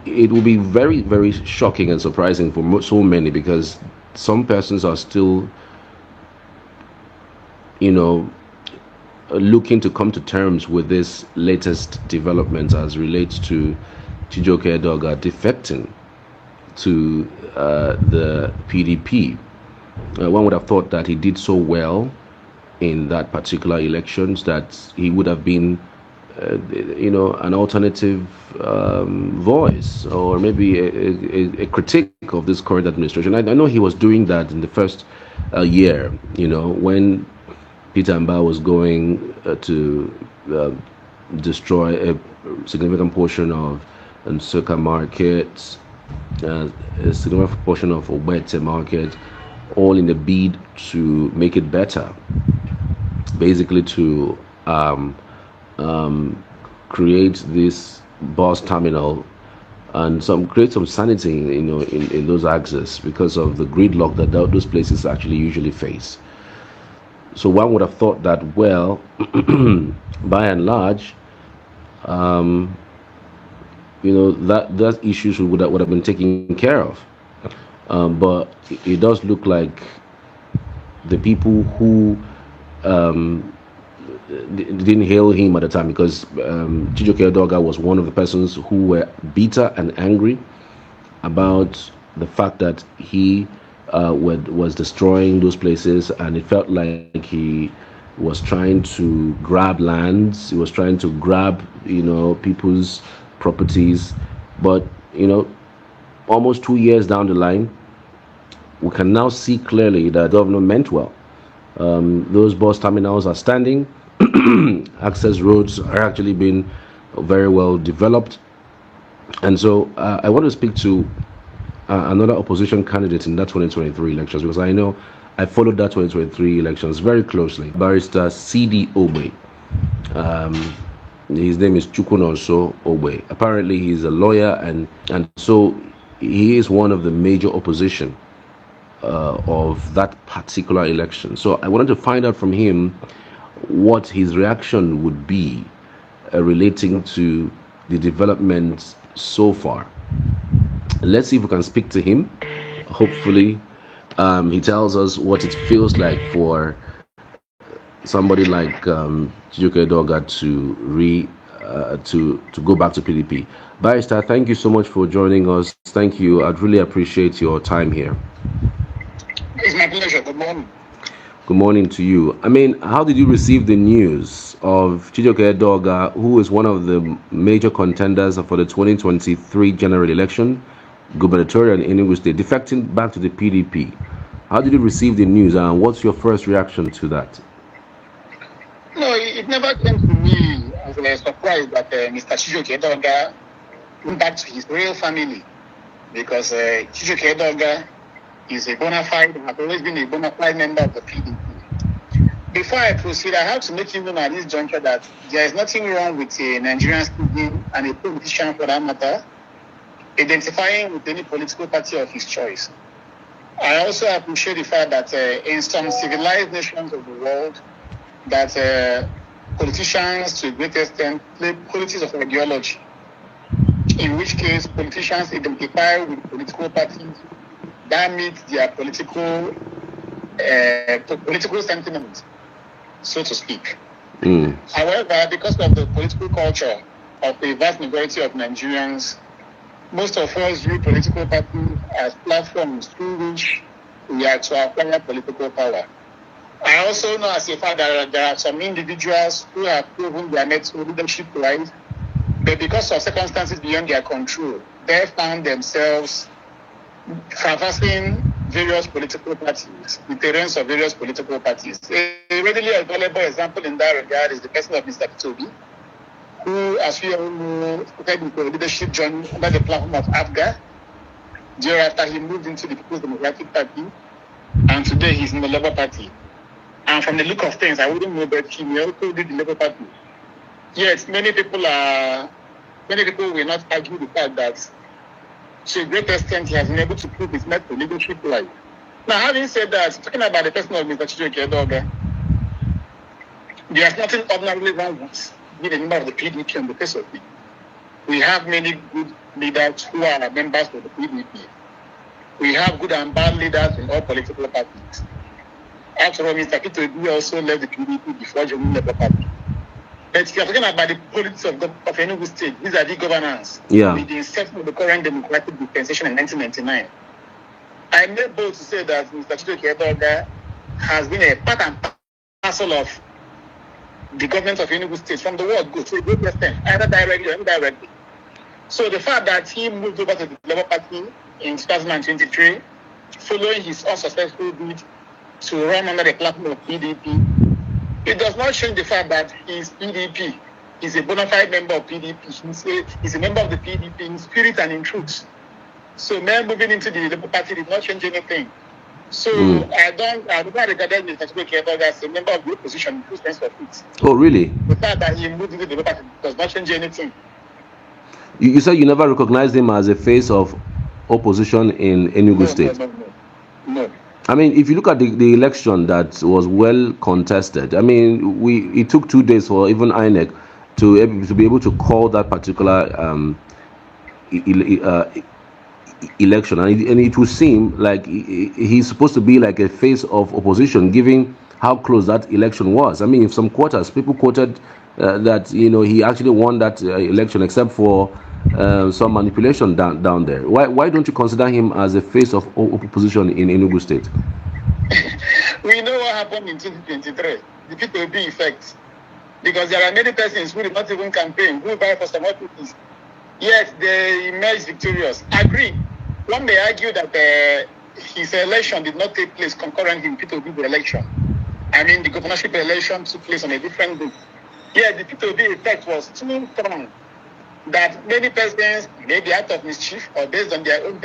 it will be very, very shocking and surprising for so many, because some persons are still, you know, looking to come to terms with this latest development as relates to Chijioke Edeoga defecting to the PDP. One would have thought that he did so well in that particular elections that he would have been, an alternative voice, or maybe a critique of this current administration. I know he was doing that in the first year, when Peter Mba was going to destroy a significant portion of Nsukka market, a significant portion of Obete market, all in the bid to make it better, basically to create this bus terminal and create some sanity, in those axes, because of the gridlock that those places actually usually face. So one would have thought that, well, by and large, that issues would have been taken care of. But it does look like the people who didn't hail him at the time, because Chijioke Edeoga was one of the persons who were bitter and angry about the fact that he was destroying those places, and it felt like he was trying to grab lands, he was trying to grab, people's properties. But, almost 2 years down the line, we can now see clearly that the government meant well. Those bus terminals are standing. Access roads are actually being very well developed. And so I want to speak to another opposition candidate in that 2023 elections, because I know I followed that 2023 elections very closely. Barrister C.D. Ogbe. His name is Chukwunonso Ogbe. Apparently he's a lawyer, and so he is one of the major opposition of that particular election. So I wanted to find out from him what his reaction would be relating to the developments so far. Let's see if we can speak to him. Hopefully he tells us what it feels like for somebody like Chijioke Edeoga to go back to PDP. Barrister, thank you so much for joining us. Thank you. I'd really appreciate your time here. It's my pleasure. Good morning. Good morning to you. I mean, how did you receive the news of Chijioke Edeoga, who is one of the major contenders for the 2023 general election, gubernatorial in Enugu State, defecting back to the PDP? How did you receive the news, and what's your first reaction to that? No, it never came to me as a surprise that Mr. Chijioke Edeoga went back to his real family, because Chijioke Edeoga is a bona fide, has always been a bona fide member of the PDP. Before I proceed, I have to make you know at this juncture that there is nothing wrong with a Nigerian citizen and a politician, for that matter, identifying with any political party of his choice. I also appreciate the fact that in some civilized nations of the world, that politicians, to a great extent, play politics of ideology, in which case politicians identify with political parties that meet their political sentiment, so to speak. However, because of the political culture of the vast majority of Nigerians, most of us view political parties as platforms through which we are to acquire political power. I also know as a fact that there are some individuals who have proven their leadership right, but because of circumstances beyond their control, they found themselves traversing various political parties, the terrains of various political parties. A readily available example in that regard is the person of Mr. Toby, who, as we all know, started the leadership journey under the platform of AFGA. Thereafter, he moved into the People's Democratic Party, and today he's in the Labour Party. And from the look of things, I wouldn't know that he also did the Labour Party. Yet, many people will not argue the fact that, to a great extent, he has been able to prove his met the leadership right. Now, having said that, talking about the person of Mr. Chijioke Edeoga, there's nothing ordinarily wrong with being a member of the PDP on the face of it. We have many good leaders who are members of the PDP. We have good and bad leaders in all political parties. After all, Mr. Peter Obi also left the PDP before joining the Labour Party. But if you're talking about the politics of Enugu State, these are the governance. With the inception of the current democratic dispensation in 1999. I may bold to say that Mr. Chijioke Edeoga has been a part and parcel of the government of Enugu State from the word go to a great extent, either directly or indirectly. So the fact that he moved over to the Labour Party in 2023, following his unsuccessful bid to run under the platform of PDP, it does not change the fact that he's PDP. He's a bona fide member of PDP. He's a member of the PDP in spirit and in truth. So man moving into the Labour Party did not change anything. So I don't regard Mr. Chijioke Edeoga as a member of the opposition in true sense of it. Oh, really? The fact that he moved into the Labour Party does not change anything. You said you never recognized him as a face of opposition in Enugu State. No. I mean, if you look at the election that was well contested, I mean, it took 2 days for even INEC to be able to call that particular election, and it would seem like he's supposed to be like a face of opposition, given how close that election was. I mean, in some quarters, people quoted that he actually won that election, except for some manipulation down there. Why don't you consider him as a face of opposition in Enugu State? We know what happened in 2023, the PDP effect, because there are many persons who did not even campaign, who buy for some offices, yet they emerged victorious. Agree. One may argue that his election did not take place concurrently in PDP election. I mean, the governorship election took place on a different day. Yeah, the PDP effect was too strong that many persons, maybe out of mischief or based on their own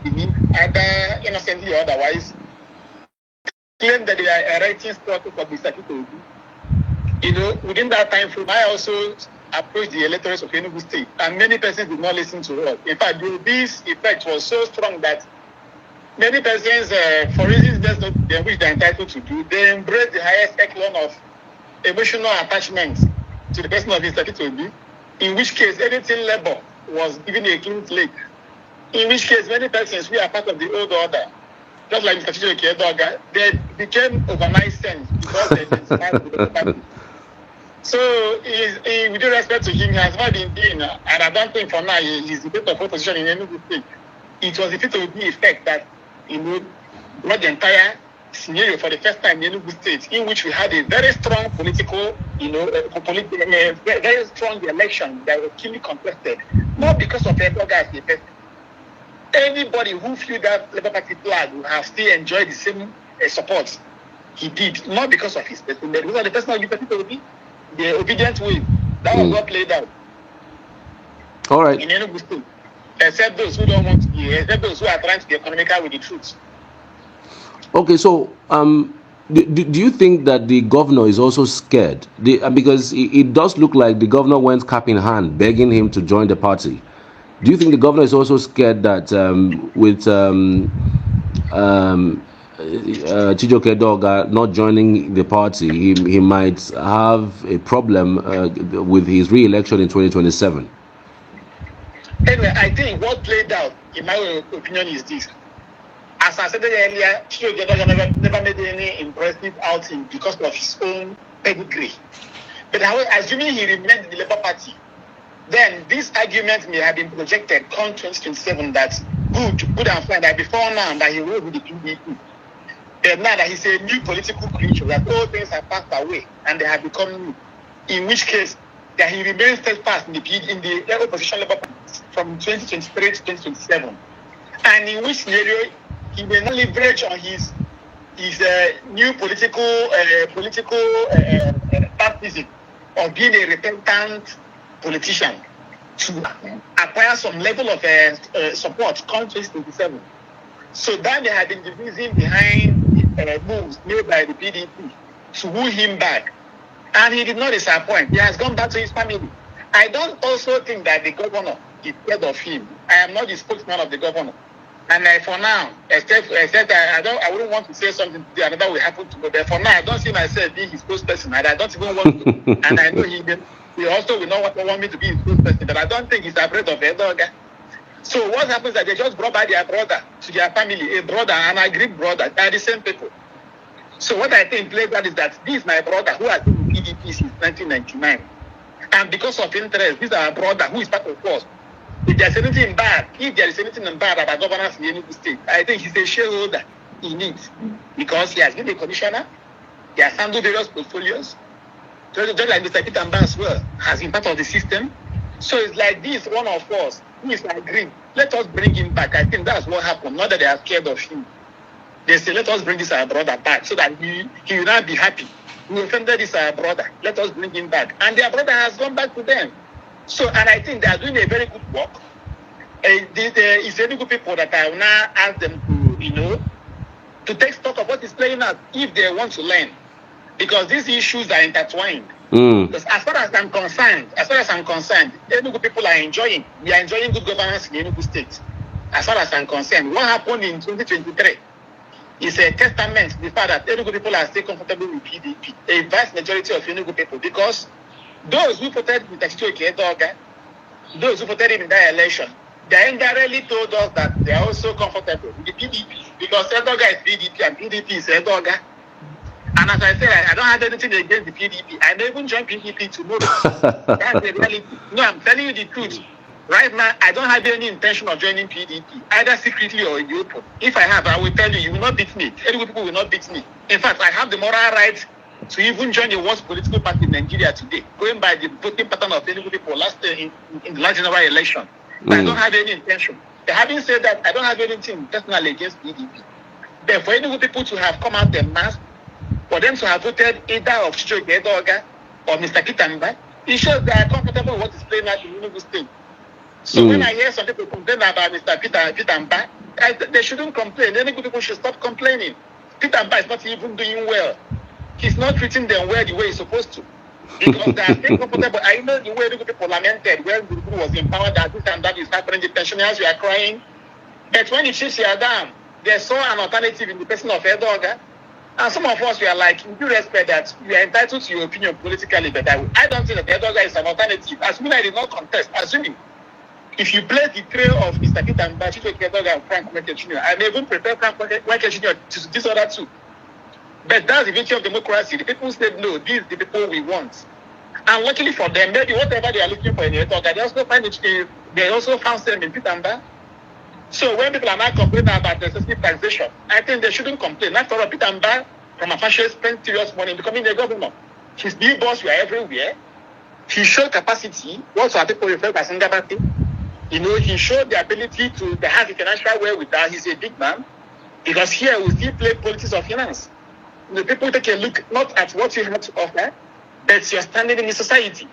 belief, either innocently or otherwise, claim that they are erecting structure for Mr. Obi. Within that time frame, I also approached the electors of Enugu State, and many persons did not listen to us. In fact, this effect was so strong that many persons, for reasons which they are entitled to do, they embrace the highest echelon of emotional attachment to the person of Mr. Obi. In which case, anything labor was given a clean slate. In which case, many persons who are part of the old order, just like Mr. Chijioke Edeoga, they became overnight saints because they identified with the party. So, with due respect to him, he has not been doing, and I don't think for now he's the best of opposition in Enugu State. It was the PDP effect that brought the entire scenario for the first time in Enugu State, in which we had a very strong political, very strong election that was keenly contested, not because of Edeoga as a person. Anybody who flew that Labour Party flag would have still enjoyed the same support he did, not because of his person, but because of the person of Mr. Obi, the obedient way. That was what played out. All right. In Enugu State, except those who don't want to be, except those who are trying to be economical with the truth. Okay, so do you think that the governor is also scared? Because it does look like the governor went cap in hand, begging him to join the party. Do you think the governor is also scared that with Chijioke Edeoga not joining the party, he might have a problem with his re-election in 2027? Anyway, I think what played out, in my opinion, is this. As I said earlier, Chijioke Edeoga never made any impressive outing because of his own pedigree. But assuming he remained in the Labour Party, then this argument may have been projected come 2027 that good and fine, that before now that he will be the PDP. But now that he's a new political creature, that all things have passed away and they have become new. In which case, that he remains steadfast in the opposition Labour Party from 2023 to 2027. And in which scenario, he may not leverage on his new political baptism of being a repentant politician to acquire some level of support come 2027. So that they have been the reason behind moves made by the PDP to woo him back. And he did not disappoint. He has gone back to his family. I don't also think that the governor is scared of him. I am not the spokesman of the governor. And for now, except I wouldn't want to say something today, another will happen to me. But for now, I don't see myself being his spokesperson. And I don't even want to. And I know he he also will not want me to be his spokesperson, but I don't think he's afraid of Edeoga. So what happens is that they just brought back their brother to their family, a brother, an agreed brother. They are the same people. So what I think plays out is that this is my brother who has been in PDP since 1999. And because of interest, this is our brother who is part of us. If there is anything bad about governance in Enugu State, I think he's a shareholder in it. Because he has been a commissioner, he has handled various portfolios. Just like Mr. Peter Mba as well, has been part of the system. So it's like this, one of us, who is agreed. Let us bring him back. I think that's what happened. Not that they are scared of him. They say, let us bring this our brother back so that he will not be happy. We offended this our brother. Let us bring him back. And their brother has gone back to them. So, and I think they are doing a very good work. It's very good people that I will now ask them to, to take stock of what is playing out if they want to learn. Because these issues are intertwined. Because as far as I'm concerned, Enugu people are enjoying. We are enjoying good governance in Enugu State. As far as I'm concerned, what happened in 2023 is a testament to the fact that Enugu people are still comfortable with PDP. A vast majority of Enugu people, because those who voted with Chijioke Edeoga, those who voted in that election, they indirectly told us that they are also comfortable with the PDP because Edeoga is PDP and PDP is Edeoga. And as I said, I don't have anything against the PDP. I may even join PDP tomorrow. That's the reality. No, I'm telling you the truth. Right now, I don't have any intention of joining PDP, either secretly or in the open. If I have, I will tell you will not beat me. Any people will not beat me. In fact, I have the moral right to even join the worst political party in Nigeria today, going by the voting pattern of Enugu people in the last general election. I don't have any intention. Having said that, I don't have anything personally against PDP. But for Enugu people to have come out en masse, for them to have voted either of Chijioke Edeoga or Mr. Peter Mba, it shows they are comfortable with what is playing out in Enugu State. So when I hear some people complain about Mr. Peter Mba, they shouldn't complain. Enugu people should stop complaining. Peter Mba is not even doing well. He's not treating them well the way he's supposed to. Because they are still comfortable. I know the way Enugu people lamented when Guru was in power that this and that is happening, the pensioners were crying. But when the chiefs were down, they saw an alternative in the person of Edeoga. And some of us were like, in due respect that you are entitled to your opinion politically, but I don't think that Edeoga is an alternative. Assuming I did not contest, assuming if you place the trail of Mr. Peter Mba, Chijioke Edeoga, and Frank Weke Jr., I may even prepare Frank Weke Jr. to this other two. But that's the virtue of democracy. The people said, no, these are the people we want. And luckily for them, maybe whatever they are looking for in Edeoga, they also found them in Peter Mba. So when people are now complaining about excessive taxation, I think they shouldn't complain. After all, Peter Mba, from a fashion, spent serious money becoming the governor. His billboards were everywhere. He showed capacity. What our people refer to as Ngabati. He showed the ability to have the financial wherewithal. He's a big man. Because here we still play politics of finance. The people take a look not at what you have to offer, but your standing in the society.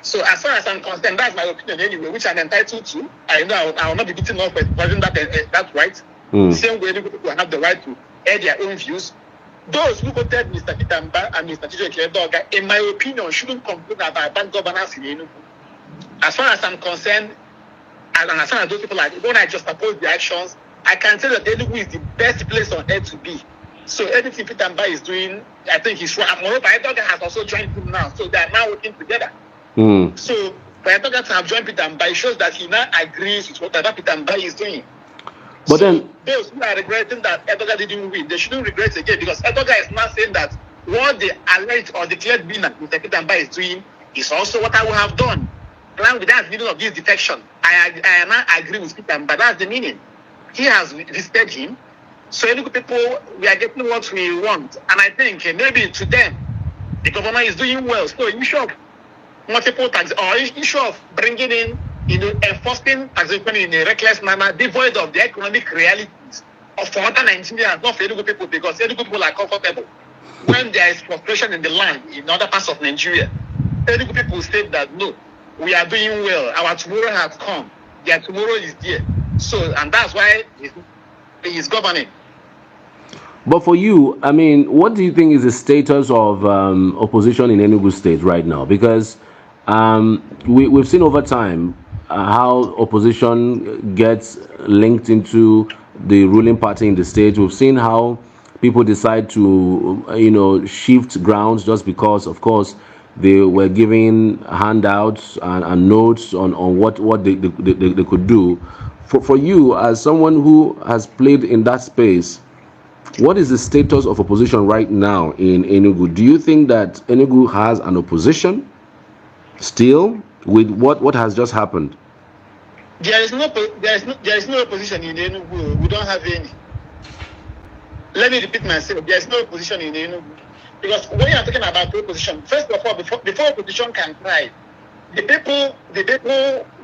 So as far as I'm concerned, that's my opinion anyway, which I'm entitled to. I know I will not be beaten off for that right. The same way people have the right to air their own views. Those who voted Mr. Peter Mba and Mr. Chijioke Edeoga, in my opinion, shouldn't complain about bad governance in Enugu. As far as I'm concerned, and as far as those people are, when I just oppose the actions, I can tell that Enugu is the best place on earth to be. So anything Peter Mba is doing, I think he's right. Moreover, Edeoga has also joined him now, so they are now working together. So for Edeoga to have joined Peter Mba, it shows that he now agrees with whatever Peter Mba is doing. But then those who are regretting that Edeoga didn't win, they shouldn't regret again, because Edeoga is now saying that what the alleged or declared winner Mr. Peter Mba is doing is also what I would have done. That's the meaning of this defection. I now agree with Peter Mba. That's the meaning. He has visited him. So Enugu people, we are getting what we want. And I think maybe to them, the government is doing well. So issue of multiple tax or issue of bringing in, enforcing taxation in a reckless manner, devoid of the economic realities of other Nigerians, not for Enugu people, because Enugu people are comfortable. When there is frustration in the land, in other parts of Nigeria, Enugu people say that no, we are doing well. Our tomorrow has come. Their tomorrow is there. So, and that's why he's governing. But for you, I mean, what do you think is the status of opposition in Enugu State right now? Because we've seen over time how opposition gets linked into the ruling party in the state. We've seen how people decide to, shift grounds just because, of course, they were giving handouts and notes on what they could do. For you, as someone who has played in that space, what is the status of opposition right now in Enugu? Do you think that Enugu has an opposition still with what has just happened? There is no opposition in Enugu. We don't have any. Let me repeat myself. There is no opposition in Enugu. Because when you are talking about opposition, first of all, before opposition can thrive, the people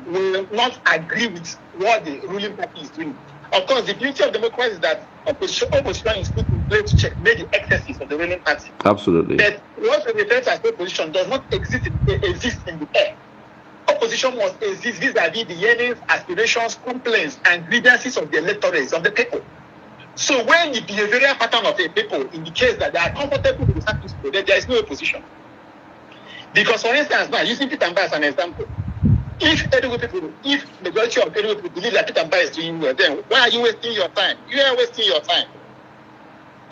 will not agree with what the ruling party is doing. Of course, the beauty of democracy is that opposition is put in place to checkmate the excesses of the ruling party. Absolutely. But what we refer to as opposition does not exist in the air. Opposition must exist vis-a-vis the yearnings, aspirations, complaints, and grievances of the electorates of the people. So when the behavioral pattern of a people indicates that they are comfortable with the status quo, then there is no opposition. Because, for instance, now using Peter Mba as an example, if majority of Enugu people believe that Peter Mba is doing well, then why are you wasting your time? You are wasting your time.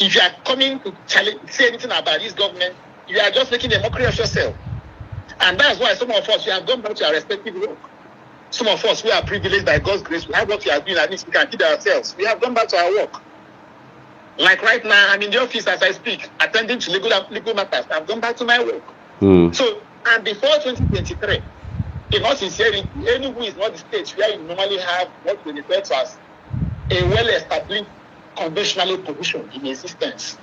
If you are coming to say anything about this government, you are just making a mockery of yourself. And that's why some of us, we have gone back to our respective work. Some of us, we are privileged by God's grace. We have what we are doing, at least we can feed ourselves. We have gone back to our work. Like right now, I'm in the office as I speak, attending to legal matters. I've gone back to my work. So, and before 2023, in all sincerity, Enugu is not the state where you normally have what we refer to as a well-established conventional position in existence.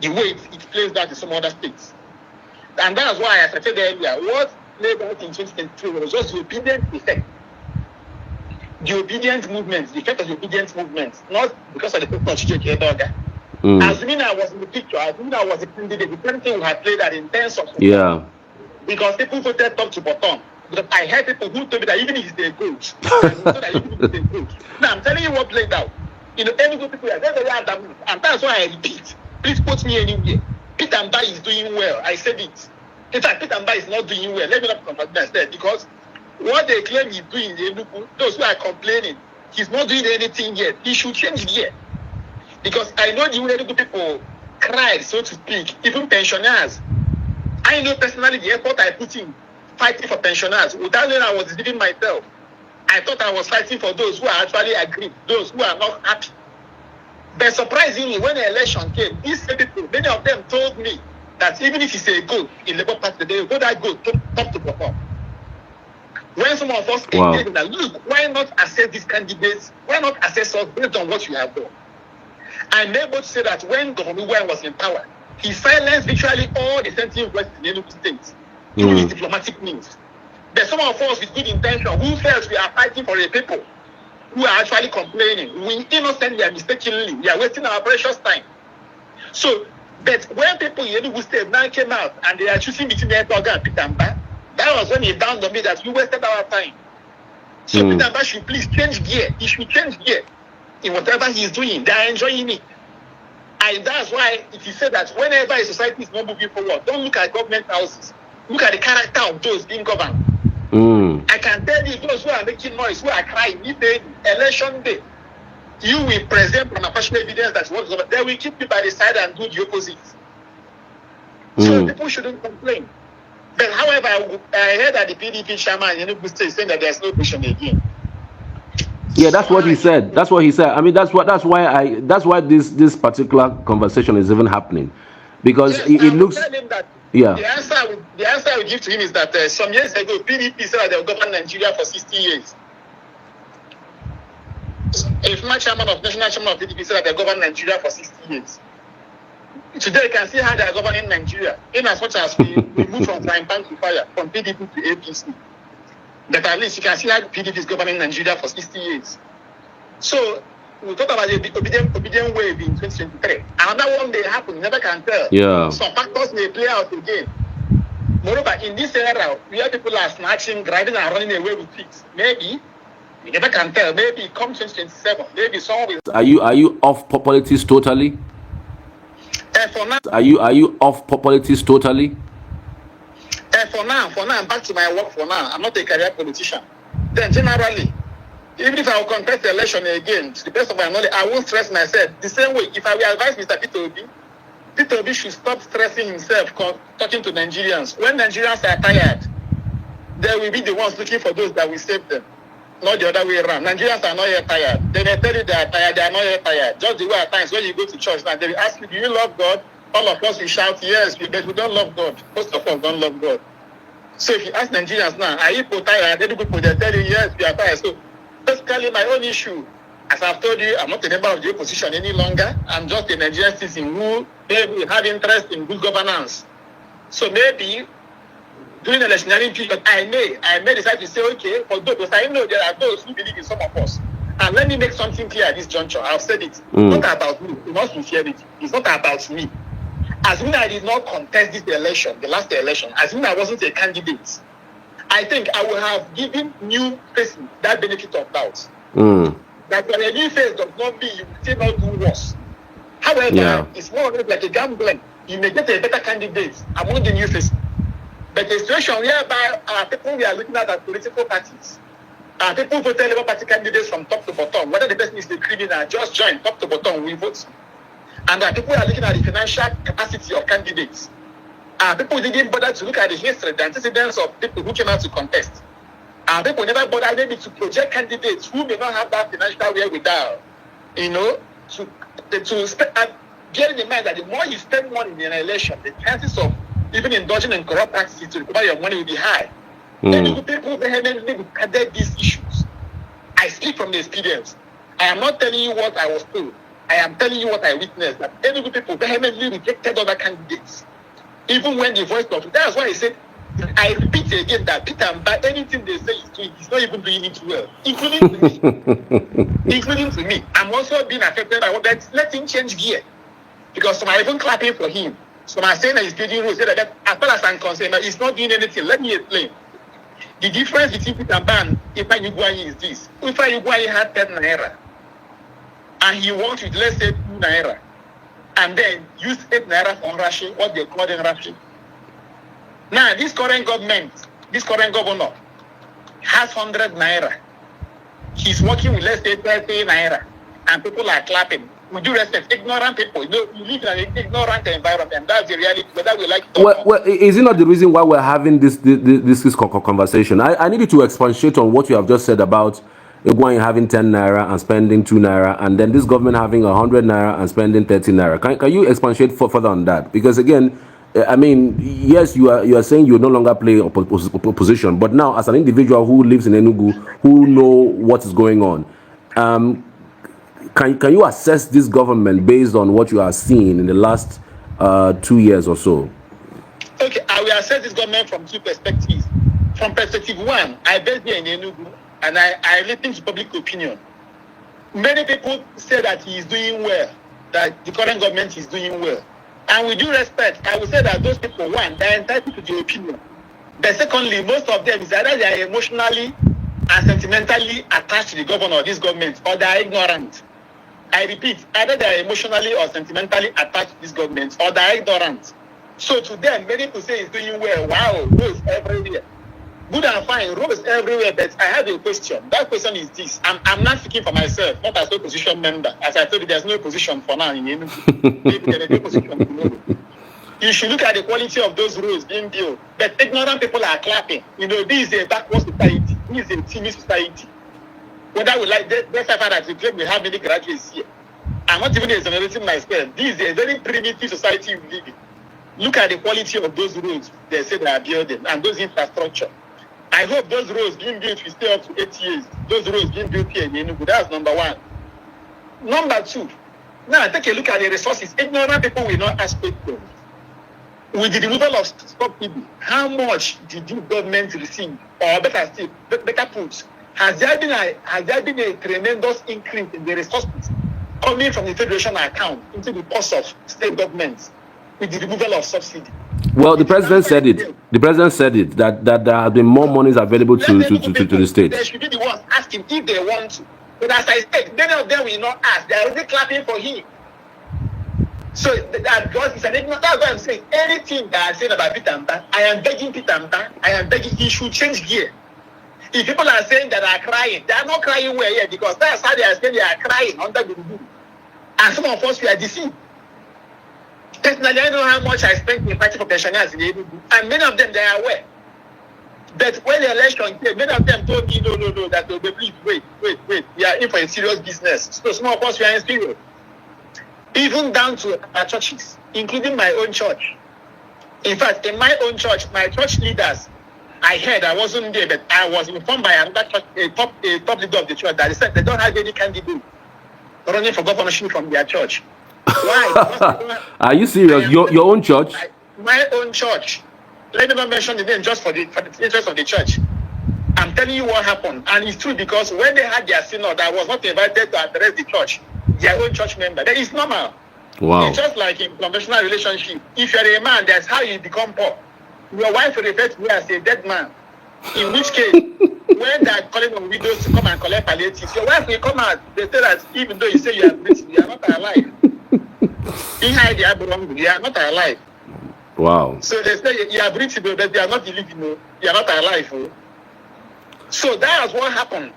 The way it plays that in some other states. And that's why, as I said earlier, what played out in 2023 was just the obedient effect. The obedient movement, the effect of the obedient movement, not because of the people of Chijioke Edeoga. Assuming I was in the picture, assuming I was a candidate, the same thing would have played out in terms of yeah. Because people voted top to bottom. Because I heard people who told me that even if it's a good, now I'm telling you what played out. You know, Enugu people are very adamant, and that's why I repeat. Please put me anywhere. Peter Mba is doing well. I said it. In fact, Peter Mba is not doing well. Let me not confess myself, because what they claim he's doing in Enugu, those who are complaining, he's not doing anything yet. He should change it yet. Because I know the Enugu people cried, so to speak, even pensioners. I know personally the effort I put in fighting for pensioners. Without knowing I was deceiving myself. I thought I was fighting for those who are actually aggrieved, those who are not happy. But surprisingly, when the election came, these people, many of them told me that even if it's a goal in Labour Party, they will go that goal top to perform. When some of us engaged that, look, why not assess these candidates? Why not assess us based on what you have done? I'm able to say that when Governor Uwan was in power, he silenced virtually all the sensitive voices in Enugu State through his diplomatic means. There's some of us with good intention who felt we are fighting for the people who are actually complaining. We innocently and mistakenly, we are wasting our precious time. So, but when people in Enugu State now came out and they are choosing between Edeoga and Peter Mba, that was when it dawned on me that we wasted our time. So Peter Mba should please change gear. He should change gear in whatever he is doing. They are enjoying it. And that's why it is said that whenever a society is not moving forward, don't look at government houses. Look at the character of those being governed. I can tell you, those who are making noise, who are crying, if they election day, you will present unabashed evidence that what government, they will keep you by the side and do the opposite. So people shouldn't complain. But however, I heard that the PDP chairman in Enugu State saying that there's no opposition again. Yeah, that's what he said. That's what he said. I mean, that's why this particular conversation is even happening, because yes, it looks. That yeah. The answer I would give to him is that some years ago, PDP said that they will govern Nigeria for 60 years. If my national chairman of PDP said that they govern Nigeria for 60 years. Today, you can see how they are governing Nigeria, in as much as we move from frying pan to fire, from PDP to APC. But at least you can see how PDP is governing Nigeria for 60 years. So, we talk about the obedient wave in 2023. Another one may happen, you never can tell. Yeah. Some factors may play out again. Moreover, in this era, where people are snatching, grabbing, and running away with things, maybe, you never can tell, maybe come 2027, maybe someone will. Are you off politics totally? For now, Are you off politics totally? For now, I'm back to my work for now. I'm not a career politician. Then generally, even if I will contest the election again, to the best of my knowledge, I won't stress myself. The same way, if I will advise Mr. Peter Obi Peter Obi should stop stressing himself talking to Nigerians. When Nigerians are tired, they will be the ones looking for those that will save them, not the other way around. Nigerians are not yet tired. They may tell you they are tired, they are not yet tired. Just the way at times when you go to church now, they will ask you, do you love God? All of us will shout, yes, but we don't love God. Most of us don't love God. So if you ask Nigerians now, are you tired? They tell you, yes, we are tired. So basically my own issue, as I've told you, I'm not a member of the opposition any longer. I'm just a Nigerian citizen who maybe have interest in good governance. So maybe during the electionary period, I may decide to say, okay, for those, because I know there are those who believe in some of us. And let me make something clear at this juncture. I've said it. It's not about me. It's not sincerity. It's not about me. As soon as I did not contest this election, the last election, as soon as I wasn't a candidate, I think I would have given new faces that benefit of doubt. That when a new face does not mean you will still not do worse. However, it's more or less like a gambling. You may get a better candidate among the new faces. But the situation whereby our people we are looking at as political parties, our people vote Labour Party candidates from top to bottom, whether the person is the criminal, just join top to bottom, we vote. And our people are looking at the financial capacity of candidates. Our people didn't bother to look at the history, the antecedents of people who came out to contest. Our people never bothered maybe to project candidates who may not have that financial wherewithal, to spend, and bearing in mind that the more you spend money in an election, the chances of even indulging in corrupt practices to recover your money will be high. Many people vehemently look at these issues. I speak from the experience. I am not telling you what I was told. I am telling you what I witnessed. That Enugu people vehemently rejected other candidates, even when the voice of. That's why I said, I repeat again that Peter Mba, anything they say he's doing, he's not even doing it well, including to me. Including to me. I'm also being affected by what that. Let him change gear, because some are even clapping for him. Some are saying that he's building rules. That as far as I'm concerned, he's not doing anything. Let me explain. The difference between Peter Mba and Ifa Ugwuanyi is this: Ifa Ugwuanyi had 10 naira, and he wants with, let's say, 2 naira, and then use 8 naira for rushing, what they call them rushing. Now, this current governor has 100 naira. He's working with, let's say, 30 naira, and people are clapping. With due respect, ignorant people, you live in an ignorant environment. That's the reality, whether we like it or not. Well, is it not the reason why we're having this conversation? I need you to expatiate on what you have just said about Ugwuanyi having 10 naira and spending 2 naira, and then this government having 100 naira and spending 30 naira. Can you expatiate further on that? Because again, I mean, yes, you are saying you no longer play opposition, but now as an individual who lives in Enugu, who know what is going on, can you assess this government based on what you are seeing in the last 2 years or so? Okay, I will assess this government from 2 perspectives. From perspective 1, I based here in Enugu, and I listen to public opinion. Many people say that he is doing well, that the current government is doing well. And with due respect, I will say that those people, 1, they are entitled to the opinion. But secondly, most of them is either they are emotionally and sentimentally attached to the governor or this government, or they are ignorant. I repeat, either they are emotionally or sentimentally attached to this government, or they are ignorant. So to them, many people say he's doing well. Wow, roads everywhere. Good and fine, roads everywhere. But I have a question. That question is this. I'm not speaking for myself, not as an opposition member. As I told you, there's no opposition for now in Enugu. Maybe there is no opposition tomorrow. You should look at the quality of those roads being built. But ignorant people are clapping. This is a backward society. This is a timid society. Whether we like that's the fact that we have many graduates here. I'm not even exonerating myself. This is a very primitive society we live in. Look at the quality of those roads they say they are building and those infrastructure. I hope those roads being built will stay up to 8 years. Those roads being built here in Enugu. That's number 1. Number 2, now take a look at the resources. Ignorant people will not ask questions. With the removal of subsidy, how much did the government receive? Or better still, better put, has there been a tremendous increase in the resources coming from the federation account into the purse of state governments with the removal of subsidy? Well, the president said it. The president said it that there have been more monies available to the state. They should be the ones asking if they want to. But as I said, many of them will not ask. They are already clapping for him. So that God is an ignorant. That's why I'm saying anything that I said about Peter Mba, I am begging Peter Mba. I am begging he should change gear. If people are saying that they are crying, they are not crying well yet, because that's how they are saying they are crying under the roof. And some of us we are deceived. Personally, I know how much I spent in fighting for pensioners in Enugu, and many of them, they are aware. But when the election came, many of them told me, no, that they believe, wait, we are in for a serious business. So some of us, we are in serious. Even down to our churches, including my own church. In fact, in my own church, my church leaders, I heard, I wasn't there, but I was informed by another church, a top leader of the church, that they said they don't have any candidate running for governorship from their church. Why? Are you serious? Your own church? My own church. Let me not mention the name just for the interest of the church. I'm telling you what happened. And it's true, because when they had their synod, I was not invited to address the church, their own church member. That is normal. Wow. It's just like in conventional relationship. If you're a man, that's how you become poor. Your wife will refer to you as a dead man. In which case, when they're calling on widows to come and collect palliatives, your wife will come out. They say that even though you say you are British, you are not alive. Behind the Abraham, you are not alive. Wow. So they say you are British, but they are not living. You are not alive. So that was what happened.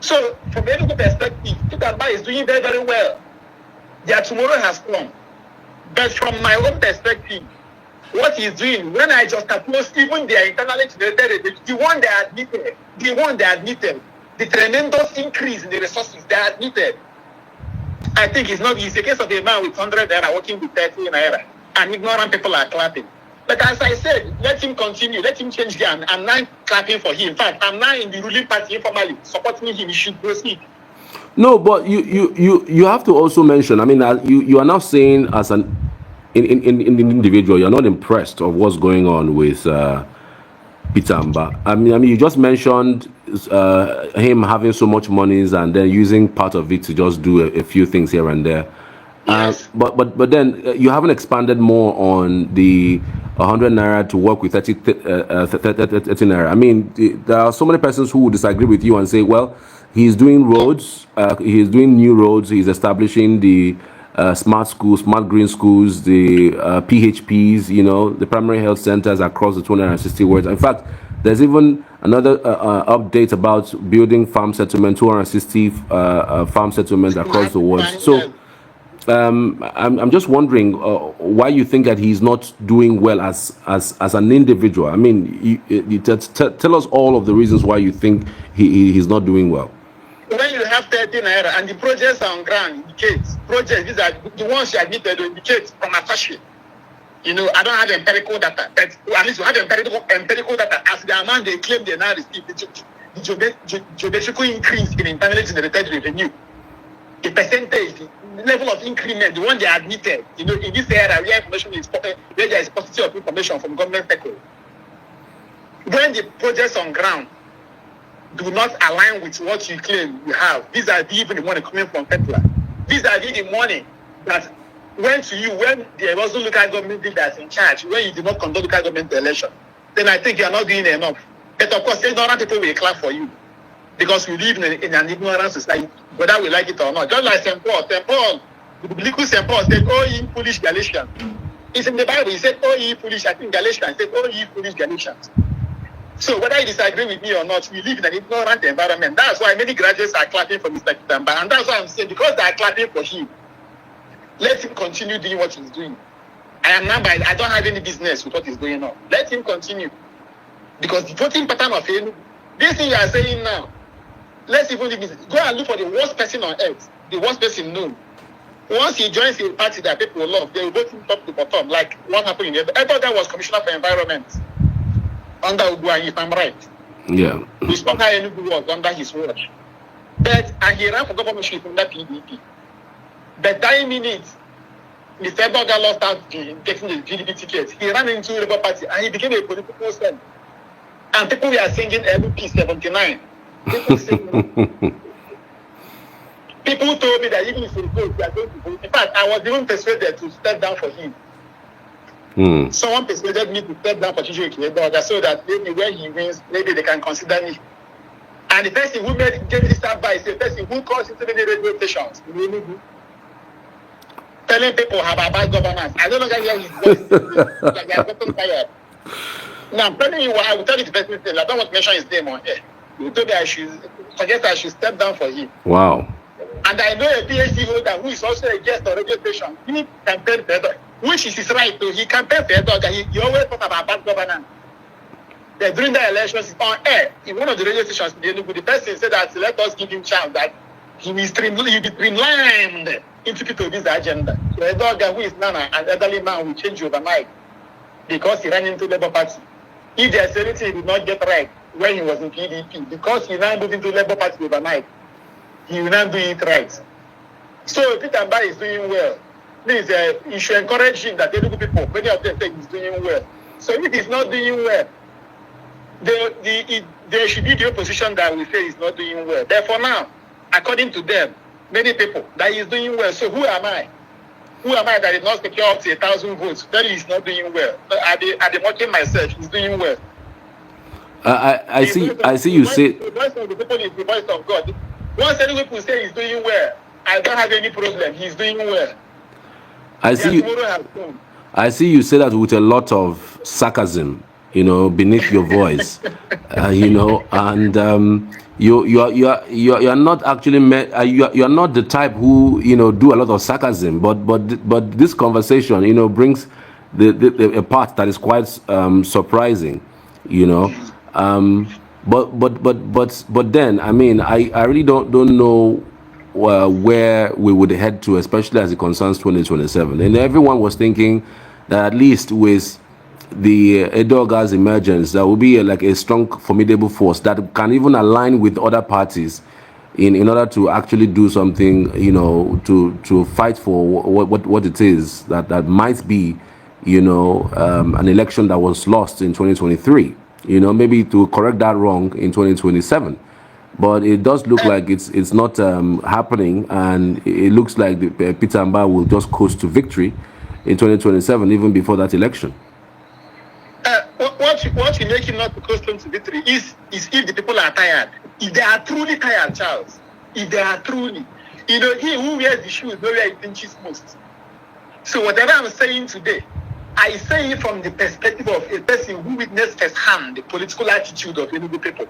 So from a medical perspective, Tutamba is doing very, very well. Their tomorrow has come. But from my own perspective, what he's doing, when I just approach even their internally generated, the one they admitted, the tremendous increase in the resources they admitted, I think it's a case of a man with 100 naira working with 30 naira, and ignorant people are clapping. But as I said, let him continue, let him change gear. I'm not clapping for him. In fact, I'm now in the ruling party informally supporting him. He should proceed. No, but you have to also mention. I mean, you are now saying as an individual, you're not impressed of what's going on with Peter Mba. I mean, you just mentioned him having so much monies and then using part of it to just do a few things here and there. Yes. But then you haven't expanded more on the 100 naira to work with 30 naira. I mean, there are so many persons who would disagree with you and say, well, he's doing roads, he's doing new roads, he's establishing the smart schools, smart green schools, the PHPs, the primary health centers across the 260 wards. In fact, there's even another update about building farm settlement, 260 farm settlements across the wards. So I'm just wondering why you think that he's not doing well as an individual. I mean, tell us all of the reasons why you think he's not doing well. When you have 30 naira and the projects are on ground indicates projects, these are the ones you admitted to indicate from Atashi. I don't have empirical data, but at least you have empirical data as the amount they claim they now receive, the geometrical increase in internally generated revenue, the percentage, the level of increment, the one they admitted, in this area where information is where there is positive of information from government sector. When the projects on ground do not align with what you claim you have, these are even the money coming from Petla. These are the money that went to you when there was no local government leaders in charge, when you did not conduct local government election. Then I think you are not doing enough. But of course, ignorant people will clap for you because we live in an ignorant society, whether we like it or not. Just like St. Paul, the biblical St. Paul said, "Oh, ye foolish Galatians." It's in the Bible. He said, "Oh, ye foolish," I think Galatians said, "Oh, ye foolish Galatians." So whether you disagree with me or not, we live in an ignorant environment. That's why many graduates are clapping for Mr. Kitamba. And that's why I'm saying, because they are clapping for him, let him continue doing what he's doing. I don't have any business with what he's doing now. Let him continue. Because the voting pattern of him, this thing you are saying now, let's even leave this. Go and look for the worst person on earth, the worst person known. Once he joins a party that people love, they will vote him top to bottom, like what happened in I thought that was Commissioner for Environment under Uguay, if I'm right. Yeah. The Speaker Enugu was under his watch. And he ran for governorship under PDP. But 9 minutes, Mr. Edeoga lost out getting the PDP ticket. He ran into the Labour Party and he became a political person. And people were singing LP 79. People told me that even if he goes, they are going to vote. In fact, I was even persuaded to step down for him. Someone persuaded me to step down for Chijioke Edeoga so that maybe when he wins, maybe they can consider me. And the person who gave this advice is the person who calls into many radio stations. Telling people about bad governance. I don't know hear his voice. Like they are getting tired. Now I'm telling you what I will tell you the person's name. I don't want to mention his name on here. He told me I should step down for him. Wow. And I know a PhD holder who is also a guest on radio station. He campaigned for Edeoga, which is his right to. He campaigned for Edeoga. He always talk about bad governance. During the elections, on air, in one of the radio stations in Enugu, the person said that let us give him chance that he will be streamlined into this agenda. So Edeoga, who is now an elderly man, will change overnight because he ran into Labour Party. If there's anything he did not get right when he was in PDP, because he now moved into Labour Party overnight, he will not do it right. So Peter Mba is doing well. Please, you should encourage him that Enugu people, many of them think he's doing well. So if he's not doing well, there should be the opposition that will say he's not doing well. Therefore now, according to them, many people, that he's doing well. So who am I? Who am I that did not secure up to 1,000 votes? That he's not doing well. Are they mocking myself? He's doing well. I see you say... The voice of the people is the voice of God. Once any people say he's doing well, I don't have any problem. He's doing well. I see you say that with a lot of sarcasm, beneath your voice, and you're not actually you're not the type who do a lot of sarcasm, but this conversation brings a part that is quite surprising, but then I mean I really don't know where we would head to, especially as it concerns 2027. And everyone was thinking that at least with the Edeoga's emergence, there will be like a strong, formidable force that can even align with other parties in order to actually do something, to fight for what it is that might be, an election that was lost in 2023. Maybe to correct that wrong in 2027. But it does look like it's not happening, and it looks like Peter Mba will just coast to victory in 2027, even before that election. What will make him not to coast to victory is if the people are tired. If they are truly tired, Charles. If they are truly, he who wears the shoes knows where he pinches most. So whatever I'm saying today, I say it from the perspective of a person who witnessed firsthand the political attitude of Enugu people.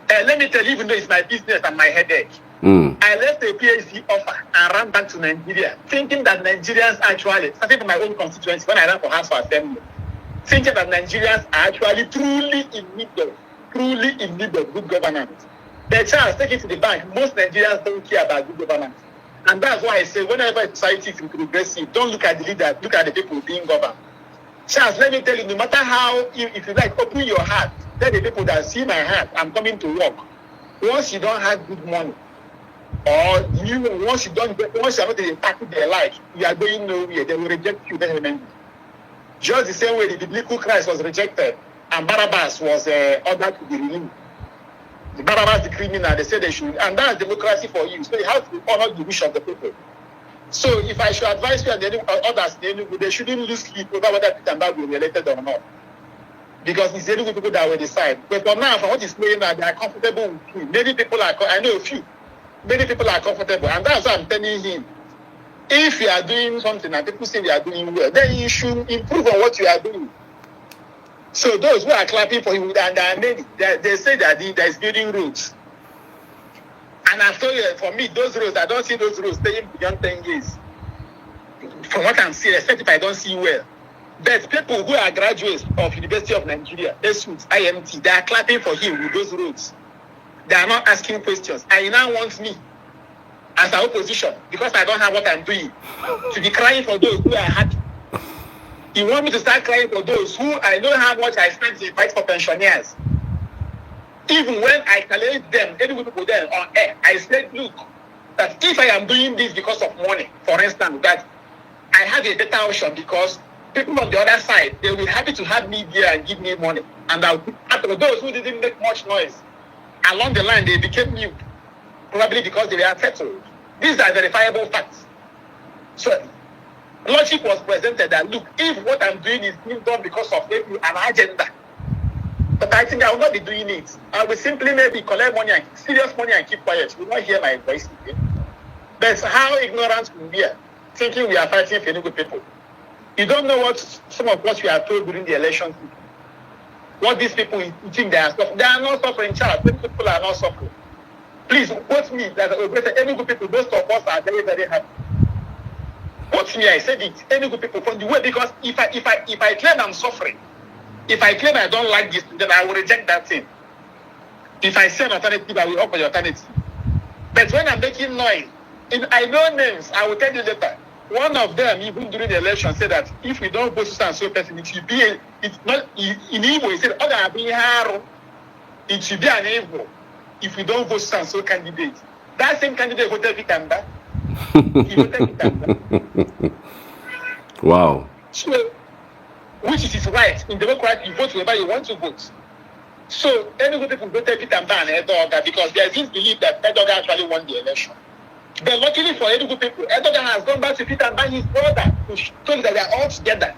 Let me tell you, even though it's my business and my headache, I left a PhD offer and ran back to Nigeria, thinking that Nigerians actually, starting from my own constituency, when I ran for House of Assembly, thinking that Nigerians are actually truly in need of good governance. The chance, take it to the bank, most Nigerians don't care about good governance. And that's why I say, whenever a society is progressive, don't look at the leaders, look at the people being governed. Charles, let me tell you, no matter how, if you like, open your heart, tell the people that see my heart, I'm coming to work. Once you don't have good money, or once you're not in party their life, you are going nowhere, they will reject you, then remember. Just the same way the biblical Christ was rejected, and Barabbas was ordered to be removed. The Barabbas, the criminal, they said they should, and that's democracy for you. So you have to honor the wish of the people. So if I should advise you and others, they shouldn't lose sleep over whether Peter Mba will be elected or not. Because it's the Enugu people that will decide. But for now, from what he's playing now, they are comfortable with him. Many people are, I know a few, many people are comfortable. And that's why I'm telling him, if you are doing something and people say you are doing well, then you should improve on what you are doing. So those who are clapping for him, and they say that there is building roads. And I've told you, for me, those roads, I don't see those roads staying beyond 10 years. From what I'm seeing, except if I don't see well. But people who are graduates of University of Nigeria, SUT, IMT, they are clapping for him with those roads. They are not asking questions. And he now wants me, as an opposition, because I don't have what I'm doing, to be crying for those who are happy. He wants me to start crying for those who I know how much I spent to fight for pensioners. Even when I calculate them, any people there on air, I said, look, that if I am doing this because of money, for instance, that I have a better option because people on the other side, they will be happy to have me there and give me money. And after those who didn't make much noise, along the line, they became mute, probably because they were settled. These are verifiable facts. So, logic was presented that, look, if what I'm doing is being done because of maybe an agenda, but I think I will not be doing it. I will simply maybe collect money, and serious money, and keep quiet. You will not hear my voice again. That's how ignorant we are, thinking we are fighting for Enugu people. You don't know what some of what we are told during the election. What these people think they are suffering. They are not suffering, child. These people are not suffering. Please vote me. That any good people, most of us are very, very happy. Vote me, I said it. Any good people from the way, because if I claim I'm suffering, if I claim I don't like this, then I will reject that thing. If I say an alternative, I will offer the alternative. But when I'm making noise, if I know names, I will tell you later. One of them, even during the election, said that if we don't vote so and so person, it should be it's not in Igbo. He said, it should be an evil if we don't vote so and so candidate. That same candidate voted Vitamba. He voted Vitamba. Wow. So, which is his right in democracy, you vote whoever you want to vote. So, any good people voted Vitamba and Edeoga because there is this belief that Edeoga actually won the election. But luckily for Enugu people, Edeoga has gone back to Peter and his brother to show that they are all together.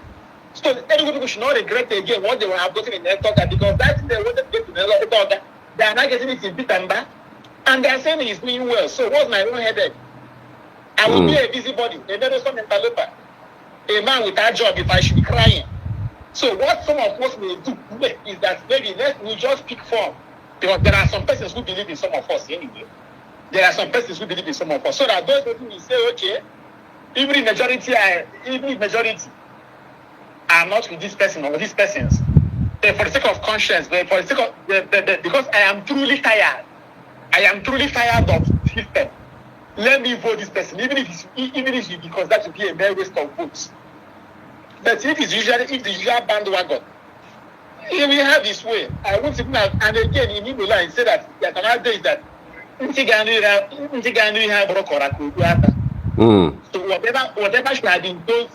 So Enugu people should not regret again what they were gotten in Edeoga because that's they wanted to get to Edeoga. They are not getting it in Peter and they are saying he's doing well. So what's my own headache? I will be a busybody, a medicine interloper, a man without job if I should be crying. So what some of us may do is that maybe we just pick form because there are some persons who believe in some of us anyway. There are some persons who believe in some of us. So that those people will say, okay, even if majority are not with this person or these persons, for the sake of conscience, for the sake of because I am truly tired. I am truly tired of the system. Let me vote this person, even if it's because that would be a mere waste of votes. But if the usual bandwagon, he will have his way. I want to and again in Igbo line say that another day is that so whatever should have been told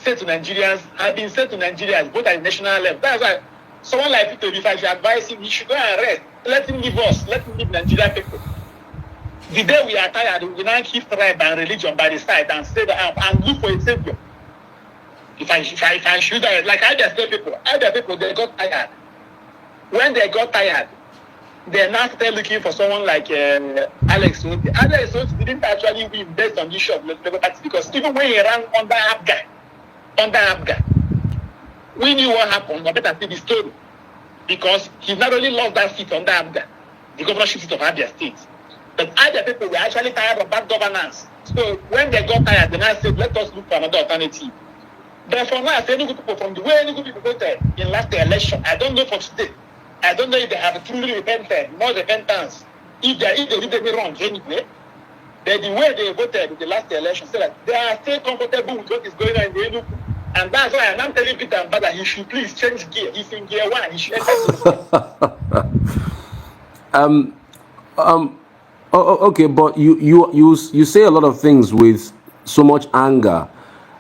said to Nigerians have been said to Nigerians both at the national level. That's why someone like Peter, if I should advise him, he should go and rest. Let him leave us. Let him leave Nigerian people. The day we are tired, we now keep tribe and religion by the side and stay there and look for a savior. If I should like I just tell people, they got tired. When they got tired, they're now started looking for someone like Alex Oti. Alex Oti didn't actually win based on the issue of Labour Party because even when he ran under Abga, we knew what happened. I better see the story because he not only lost that seat under Abga, the governorship seat of Abia State, but other people were actually tired of bad governance. So when they got tired, they now said, let us look for another alternative. Therefore, now, if any good people from the way any good people voted in last election, I don't know for today. I don't know if they have truly repented, more repentance. If they did any wrong anyway, then the way they voted in the last election, so that they are still comfortable with what is going on in the Enugu. And that's why I'm telling Peter that he should please change gear. He's in gear 1. He should Okay, but you say a lot of things with so much anger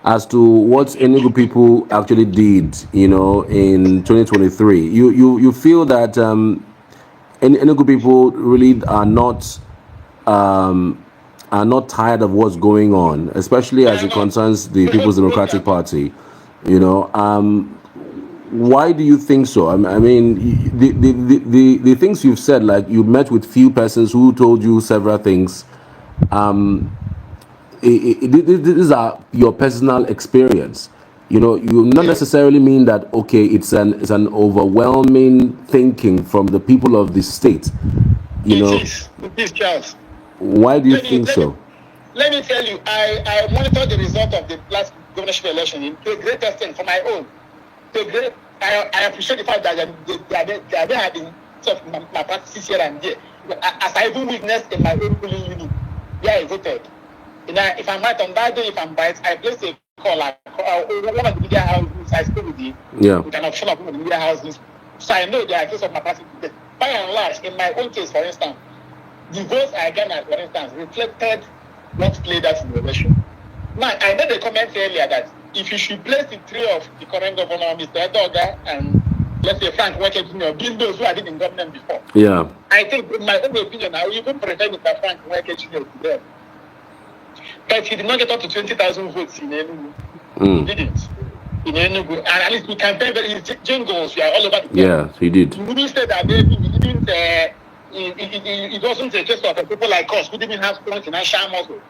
as to what Enugu people actually did, in 2023. You feel that Enugu people really are not tired of what's going on, especially as it concerns the People's Democratic Party. Why do you think so? I mean, the things you've said, like you met with few persons who told you several things. These are your personal experience. You not necessarily mean that okay, it's an overwhelming thinking from the people of the state. It is, Charles. Why do you think so? Let me tell you, I monitored the result of the last governorship election to a great extent for my own. I appreciate the fact that they have been sort of my practices here and there. As I even witnessed in my own polling unit, where I voted. If I'm right on that day, if I'm right, I placed a call like one of the media houses. I spoke with with an option of one of the media houses. So I know there are cases of my party. By and large, in my own case, for instance, the votes I garnered, for instance, reflected what played out in the election. Now, I made a comment earlier that if you should place the three of the current governor, Mr. Edeoga, and let's say Frank Nweke Jr., being those who had been in government before, I think, in my own opinion, I would even prefer Mr. Frank Nweke Jr. to them. But he did not get up to 20,000 votes in Enugu. He didn't. In Enugu. And at least he campaigned, his jingles were all over the place. Yeah, he did. He didn't say that he didn't, it wasn't a case of people like us who didn't have strong financial muscle.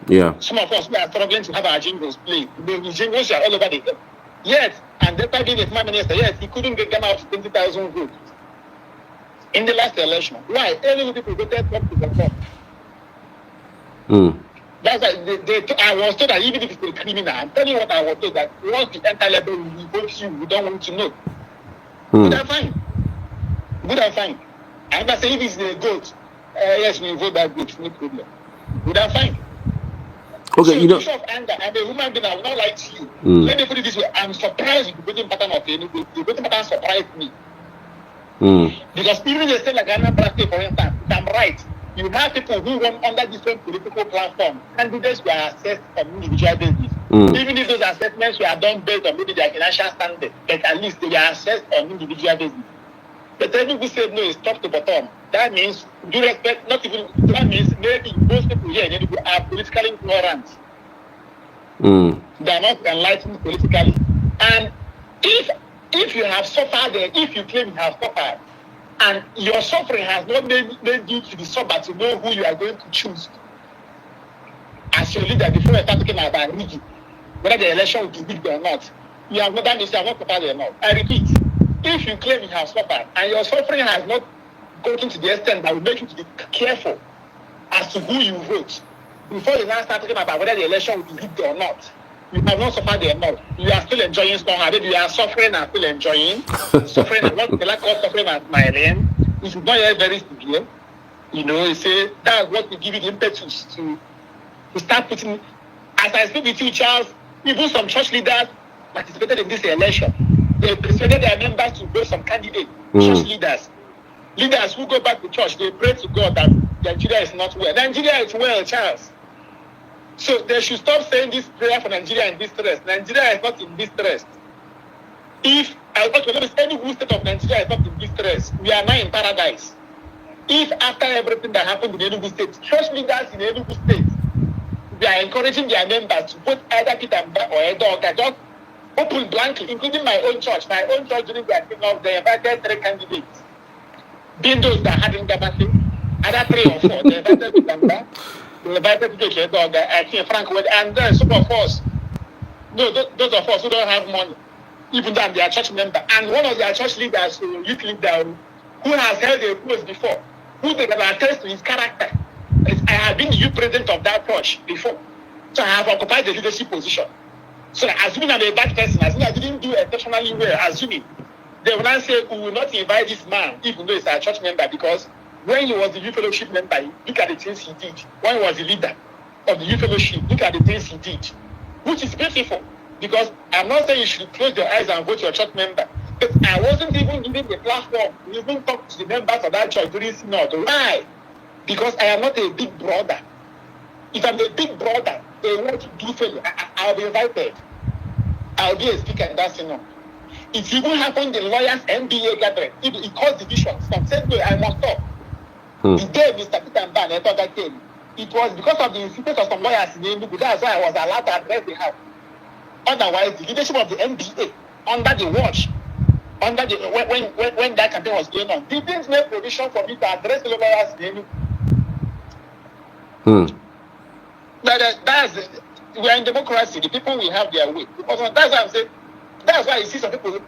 Yeah. Some of us, we are struggling to have our jingles played. The jingles are all over the place. Yes, and despite being a prime minister, yes, he couldn't get them out to 20,000 votes. in the last election. Why? Enugu people voted top to the top. That's why I was told that even if it's a criminal, I'm telling you what I was told, that once you enter level, we vote you, we don't want to know. Good and fine. Good and fine. And I say if it's a goat, yes, we vote that goat, no problem. Good and fine. Okay, so you know. Of anger, I'm a human being, I will not lie to you. Let me put it this way, I'm surprised with the voting pattern of Enugu. The voting pattern surprised me. Because even they say like Anambra State, for instance, if I'm right, you have people who run under different political platforms. Candidates were assessed on individual basis. Even if those assessments were done based on maybe their financial standard, but at least they were assessed on individual basis. But Enugu said no, it's top to bottom. That means, due respect, not even, that means maybe most people here in Enugu are politically ignorant. They are not enlightened politically. And if you have suffered, if you claim you have suffered, and your suffering has not made you to be sober to know who you are going to choose as your leader before you start talking about Rigi, whether the election will be rigged or not, you have not done this, you have not prepared enough. I repeat, if you claim you have suffered and your suffering has not gotten to the extent that will make you to be careful as to who you vote before you now start talking about whether the election will be rigged or not, you have not suffered enough. You are still enjoying strong. You are suffering and still enjoying. Suffering and not the lack of suffering and smiling. You should not hear very severe. You know, you say that's what will give you the impetus to start putting. As I speak with you, Charles, even some church leaders participated in this election. They persuaded their members to vote some candidates, church leaders. Leaders who go back to church, they pray to God that Nigeria is not well. Nigeria is well, Charles. So they should stop saying this prayer for Nigeria in distress. Nigeria is not in distress. If I want to know if any state of Nigeria is not in distress, we are now in paradise. If after everything that happened in Enugu State, church leaders in Enugu State, they are encouraging their members to vote either Peter or Edeoga, just open blankly, including my own church. My own church during their kickoff, they invited 3 candidates. Being those that had in Gabasi, other 3 or 4, they invited Peter. They invited Chijioke Edeoga, I think Frank, and then some of us, those of us who don't have money, even though they are church member, and one of their church leaders, youth leader, who has held a post before, who they can attest to his character. I have been the youth president of that church before, so I have occupied the leadership position. So assuming I'm a bad person, assuming I didn't do exceptionally well, assuming, they will not say we will not invite this man, even though he's a church member, because when he was the youth fellowship member, look at the things he did. When he was the leader of the youth fellowship, look at the things he did, which is beautiful. Because I'm not saying you should close your eyes and vote your church member, but I wasn't even given the platform to even talk to the members of that church during synod. Why? Because I am not a big brother. If I'm a big brother, they want to do failure. I'll be invited. I'll be a speaker in that synod. It even happened in lawyers' MBA gathering. It caused divisions. Some said, no, I must stop. The day Mr. Peter Mban Edeoga came, it was because of the insistence of some lawyers in Enugu. That's why I was allowed to address the house. Otherwise, the leadership of the MBA, under the watch, when that campaign was going on, didn't make provision for me to address the lawyers in Enugu. But we are in democracy. The people will have their way. Because that's why I'm saying. That's why you see someone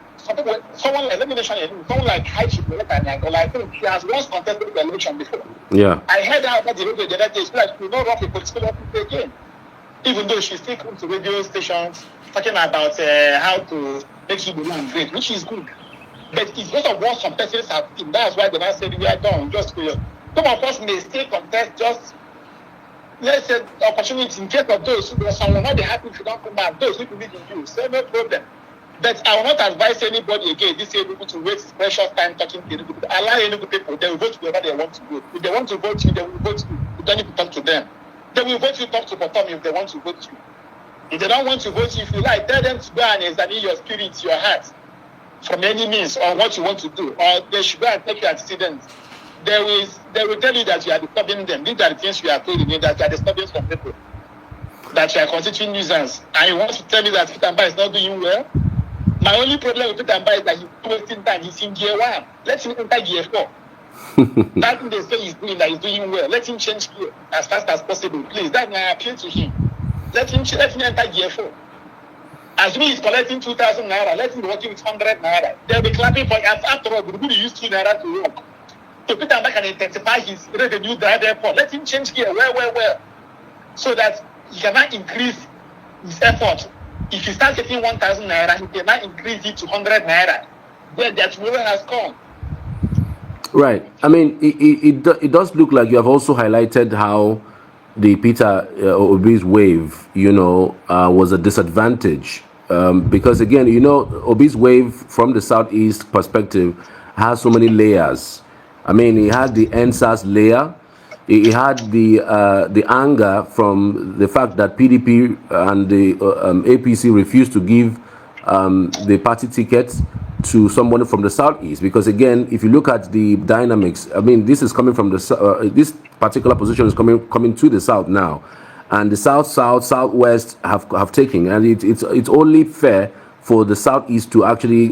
like, let me mention someone like Chijioke Edeoga, I think she has once contested the election before. Yeah. I heard her about the radio the other day. She's like, we don't run for political office again. Even though she still comes to radio stations talking about how to make you belong great, which is good. But it's because of what some persons have seen. That's why they now said we are done. Just some of us may still contest just, let's say, opportunity in case of those who will not be happy if you don't come back. Those who believe in you, say no problem. But I will not advise anybody again this year to waste precious time talking to Enugu people. Allow Enugu people, they will vote whoever they want to vote. If they want to vote you, they will vote you. You don't need to talk to them. They will vote you, talk to bottom if they want to vote you. If they don't want to vote you, if you like, tell them to go and examine your spirit, your heart, from any means, or what you want to do. Or they should go and take your antecedents. They will tell you that you are disturbing them. These are the things you are told me, that you are disturbing some people. That you are constituting nuisance. And you want to tell me that Peter Mban is not doing well? My only problem with Peter Mban is that he's wasting time. He's in gear 1. Let him enter gear 4. That thing they say he's doing, that he's doing well. Let him change gear as fast as possible, please. That's my appeal to him. Let him enter gear 4. Assuming he's collecting 2,000 naira, let him be working with 100 naira. They'll be clapping for him. After all, we use 2 naira to work. to Peter Mbaka can intensify his revenue drive airport. Let him change here, well, so that he cannot increase his effort. If he starts getting 1,000 naira, he cannot increase it to 100 naira. Then that tomorrow has come. Right. I mean, it does look like you have also highlighted how the Peter Obi's wave, was a disadvantage. Because again, Obi's wave from the Southeast perspective has so many layers. I mean, he had the NSAS layer. He had the anger from the fact that PDP and the APC refused to give the party tickets to someone from the Southeast. Because again, if you look at the dynamics, I mean, this is coming from this particular position is coming to the South now, and the Southwest have taken, and it's only fair for the Southeast to actually,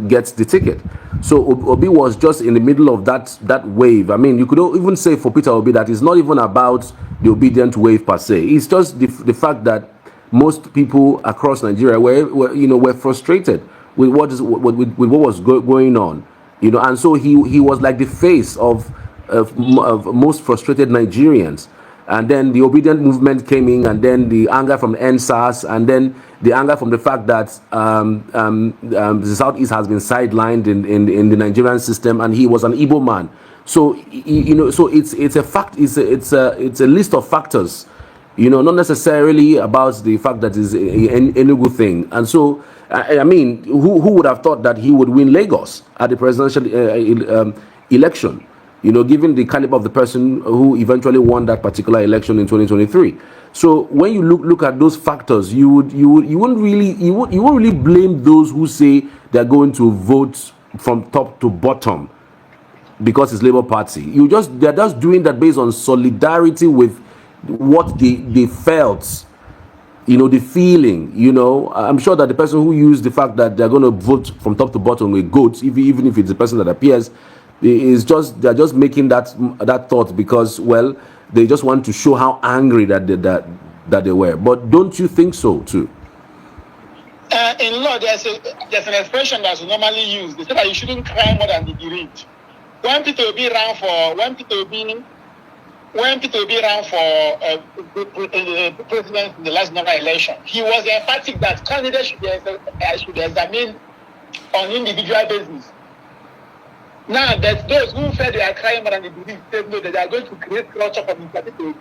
get the ticket. So Obi was just in the middle of that wave. I mean, you could even say for Peter Obi that it's not even about the obedient wave per se. It's just the fact that most people across Nigeria were frustrated with what was going on, and so he was like the face of most frustrated Nigerians. And then the obedient movement came in, and then the anger from NSAS, and then the anger from the fact that the Southeast has been sidelined in the Nigerian system, and he was an Igbo man. So so it's a fact. It's a list of factors, not necessarily about the fact that it's an Enugu thing. And so I mean, who would have thought that he would win Lagos at the presidential election? Given the caliber of the person who eventually won that particular election in 2023. So when you look at those factors, you won't really blame those who say they're going to vote from top to bottom because it's Labour Party. They're just doing that based on solidarity with what they felt, the feeling. I'm sure that the person who used the fact that they're going to vote from top to bottom with goats, even if it's the person that appears, they're just making that thought because, well, they just want to show how angry that they were. But don't you think so too? In law, there's an expression that's normally used. They say that you shouldn't cry more than the bereaved. When Peter Obi ran for president in the last general election, he was emphatic that candidates should examine on individual basis. Now, there's those who said they are crying more than they believe, they know that they are going to create culture for the.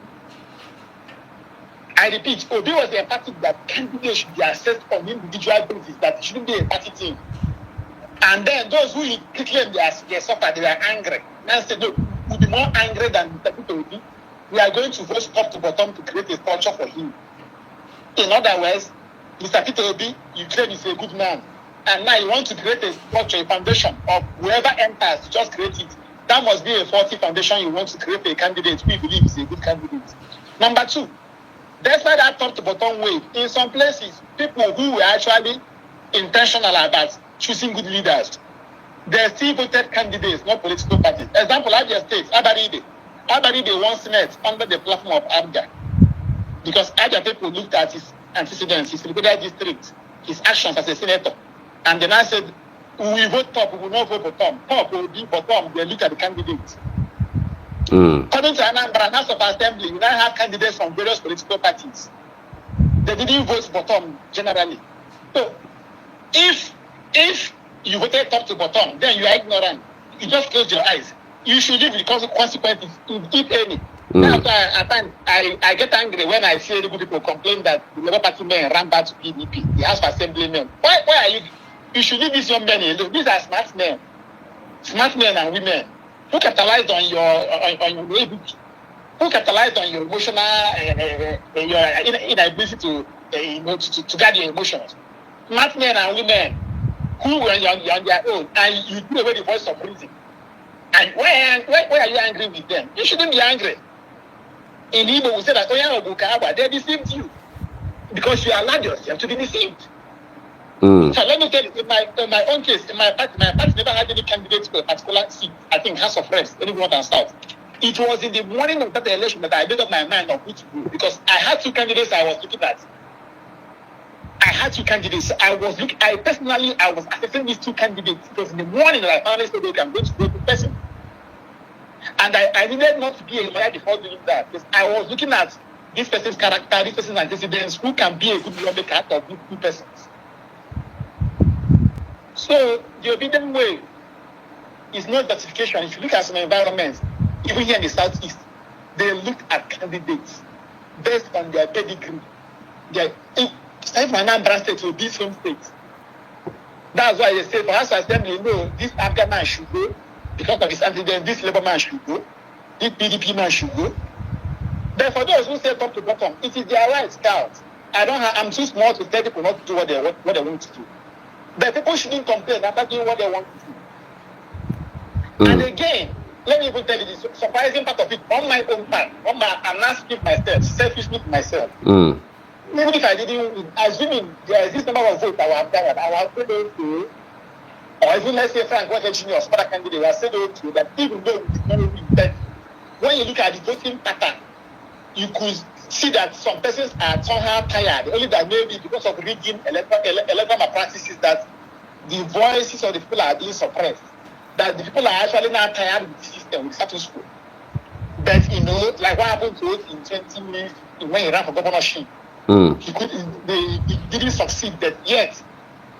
I repeat, Obi was emphatic that candidates should be assessed on individual basis, that it shouldn't be a party thing. And then those who claim they suffered, they were angry. Now said, no, we'll be more angry than Mr. Obi. We are going to vote top to bottom to create a culture for him. In other words, Mr. Peter Obi, you claim he's a good man. And now you want to create a structure, a foundation of whoever enters, just create it. That must be a faulty foundation you want to create for a candidate we believe is a good candidate. Number two, despite that top to bottom wave, in some places, people who were actually intentional about choosing good leaders, they still voted candidates, not political parties. Example, Abia State, Abaride won Senate under the platform of Abga. Because Abia people looked at his antecedents, his recorded district, his actions as a senator. And then I said, we vote top, we will not vote for Tom. Top will be for Tom, they look at the candidates. According to Anambra House of Assembly, we now have candidates from various political parties. They didn't vote for Tom generally. So, if you voted top to bottom, then you are ignorant. You just close your eyes. You should live with consequences, if any. After I get angry when I see good people complain that the Labour Party men ran back to PDP, the House of Assembly men. Why are you? You should leave these young men alone. These are smart men and women who capitalized on your who capitalized on your emotional your inability to guard your emotions. Smart men and women who were on their own, and you threw away the voice of reason. And why are you angry with them? You shouldn't be angry. In Igbo, we say that they deceived you because you allowed yourself to be deceived. So let me tell you, in my own case, my party never had any candidates for a particular seat. I think House of Reps, any North and South. It was in the morning of that election that I made up my mind of which to go, because I had two candidates I was looking at. I was assessing these two candidates. It was in the morning that I finally said, okay, I'm going to go to the person. And I needed not to be a lawyer before doing that, because I was looking at this person's character, this person's antecedents, who can be a good lawmaker out of good persons. So the obedient way is not justification. If you look at some environments, even here in the Southeast, they look at candidates based on their pedigree. Starting from Anambra State to this home state. That's why they say for House Assembly, no, this African man should go because of his antecedents. This Labour man should go. This PDP man should go. But for those who say top to bottom, it is their right, scout. I'm too small to tell people not to do what they want to do. But people shouldn't complain after doing what they want to do. And again, let me even tell you this surprising part of it on my own part. I'm not speaking myself, selfishly to myself. Even if I didn't, assuming there is this number of votes that were acquired, I was still okay. Or even let's say Frank Walker Jr. or some other candidate, I said okay that even though it's not really bad, when you look at the voting pattern, you could see that some persons are somehow tired. Only that maybe because of rigging electoral practices that the voices of the people are being suppressed. That the people are actually now tired with the system, with status quo. But like what happened to us in 20 when he ran for governorship. He didn't succeed, but yet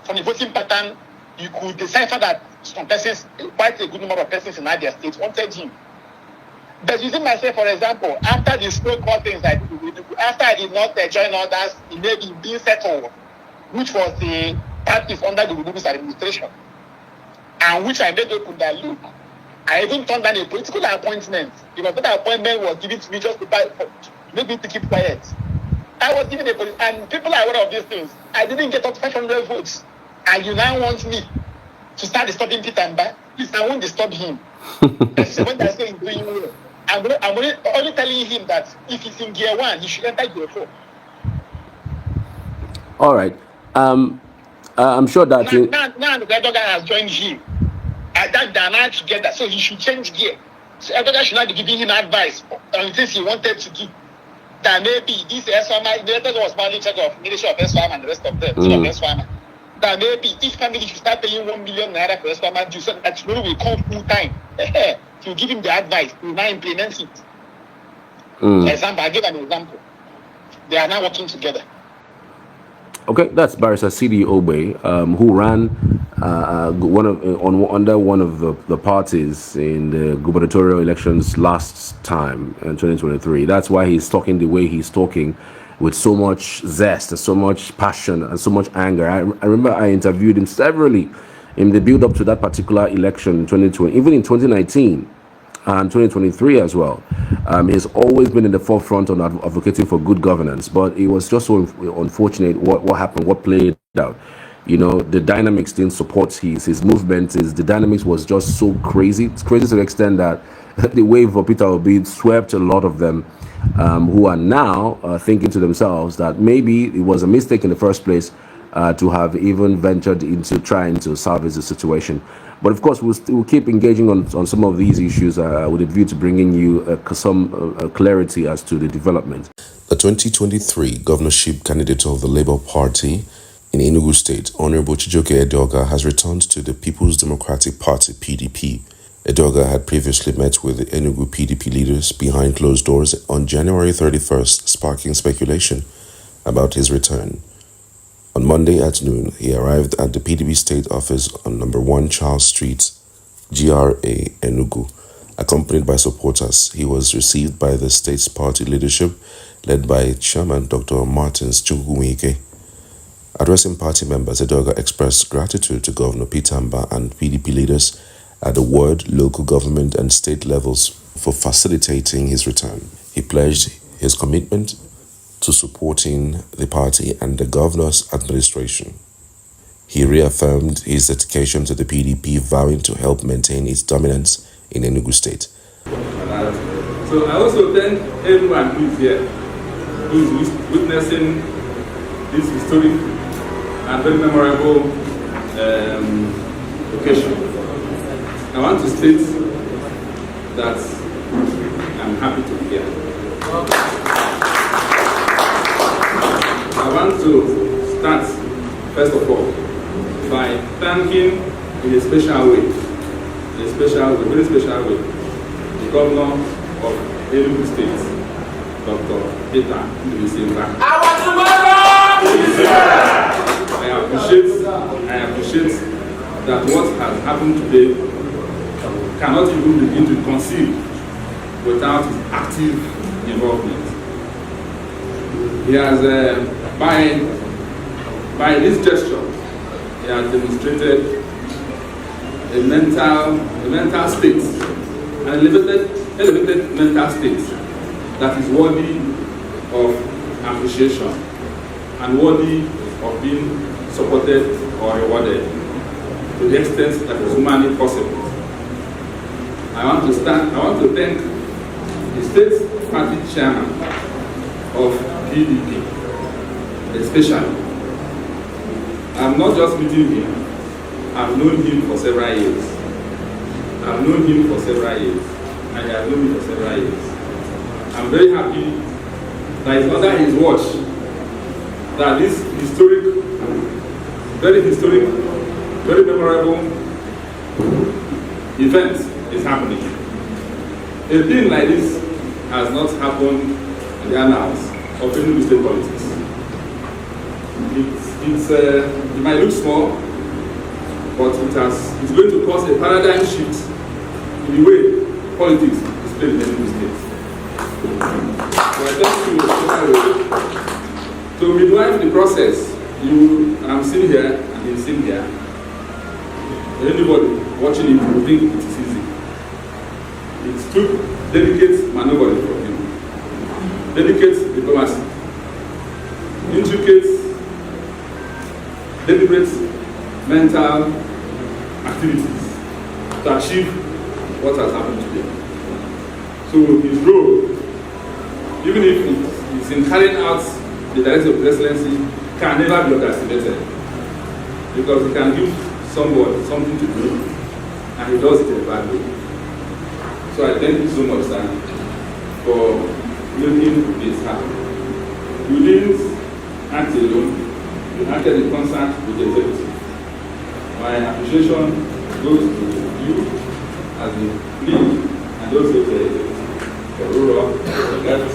from the voting pattern, you could decipher that some persons, quite a good number of persons in Niger State wanted him. But using myself, for example, after the so-called things I did, after I did not join others in maybe being settled, which was the practice under the Udubu's administration, and which I made open that look, I even turned down a political appointment because that appointment was given to me just to make me to keep quiet. I was given and people are aware of these things. I didn't get up 500 votes, and you now want me to start disturbing Peter Mba? Please, I won't disturb him. So when I say he's doing well, I'm only telling him that if he's in gear 1, he should enter gear 4. All right. I'm sure that now Edeoga has joined him. That they are now together, so he should change gear. So Edeoga should not be giving him advice on things he wanted to do. That maybe this SWAMA, the letter was mainly charge of Ministry of SWAMA and the rest of them, that maybe each family should start paying 1 million naira for SWAMA due, so that tomorrow will come full time to give him the advice to now implement it. For example, I give an example. They are now working together. Okay, that's Barrister C.D. Ogbe, who ran under one of the parties in the gubernatorial elections last time in 2023. That's why he's talking the way he's talking, with so much zest and so much passion and so much anger. I remember I interviewed him severally in the build-up to that particular election in 2020, even in 2019. And 2023 as well. He's always been in the forefront on advocating for good governance, but it was just so unfortunate what happened, what played out. The dynamics didn't support his movement. The dynamics was just so crazy. It's crazy to the extent that the wave of Peter Obi swept a lot of them who are now thinking to themselves that maybe it was a mistake in the first place to have even ventured into trying to salvage the situation. But of course, we'll keep engaging on some of these issues with a view to bringing you some clarity as to the development. The 2023 governorship candidate of the Labour Party in Enugu State, Honorable Chijioke Edeoga, has returned to the People's Democratic Party, PDP. Edeoga had previously met with the Enugu PDP leaders behind closed doors on January 31st, sparking speculation about his return. On Monday at noon, he arrived at the PDP state office on number 1 Charles Street, GRA, Enugu. Accompanied by supporters, he was received by the state's party leadership, led by Chairman Dr. Martins Chukwuemeke. Addressing party members, Edeoga expressed gratitude to Governor Peter Mba and PDP leaders at the ward, local government, and state levels for facilitating his return. He pledged his commitment to supporting the party and the governor's administration. He reaffirmed his dedication to the PDP, vowing to help maintain its dominance in Enugu State. So I also thank everyone who is here, who is witnessing this historic and very memorable occasion. I want to state that I'm happy to be here. I want to start, first of all, by thanking in a special way, very special way, the governor of Enugu State, Dr. Peter Edeoga. I appreciate that what has happened today cannot even begin to conceive without his active involvement. He has, by this gesture, he has demonstrated a mental state, an elevated mental state that is worthy of appreciation and worthy of being supported or rewarded to the extent that is humanly possible. I want to thank the state party chairman of PDP, especially. I'm not just meeting him, I've known him for several years. And he has known me for several years. I'm very happy that it's under his watch that this very memorable event is happening. A thing like this has not happened in the annals of Enugu state politics. It might look small, but it's going to cause a paradigm shift in the way politics is played in Enugu state. So I thank you to midwife the process. I'm sitting here and he's sitting here. Anybody watching it will think it is easy. It took delicate maneuvering from him, delicate diplomacy, intricate, deliberate mental activities to achieve what has happened today. So his role, even if it's in carrying out the directive of presidency, can never be underestimated, because he can give somebody something to do and he does it in a bad way. So I thank you so much, sir, for making this happen. You didn't act alone, you acted in concert with the executive. My appreciation goes to you as the lead and those of the ruler, the left,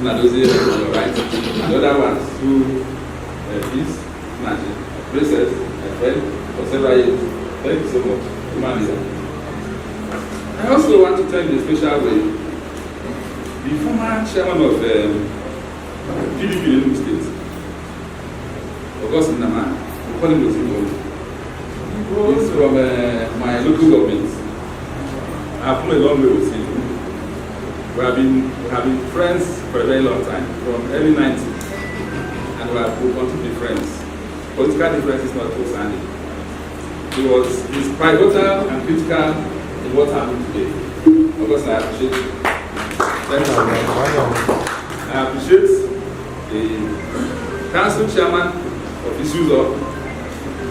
and those on the right, and the other ones who peace, magic, princess, and friend for several years. Thank you so much, human leader. I also want to thank in a special way the former chairman of PDP in Enugu State, Augustine Nama. We call him Ozimo. He's from my local government. I've come a long way with him. We have been friends for a very long time, from early 90s, and we want to be friends. Political difference is not too sandy. He's pivotal and critical in what happened today. Of course, I appreciate it. Thank you. I appreciate the council chairman of issues of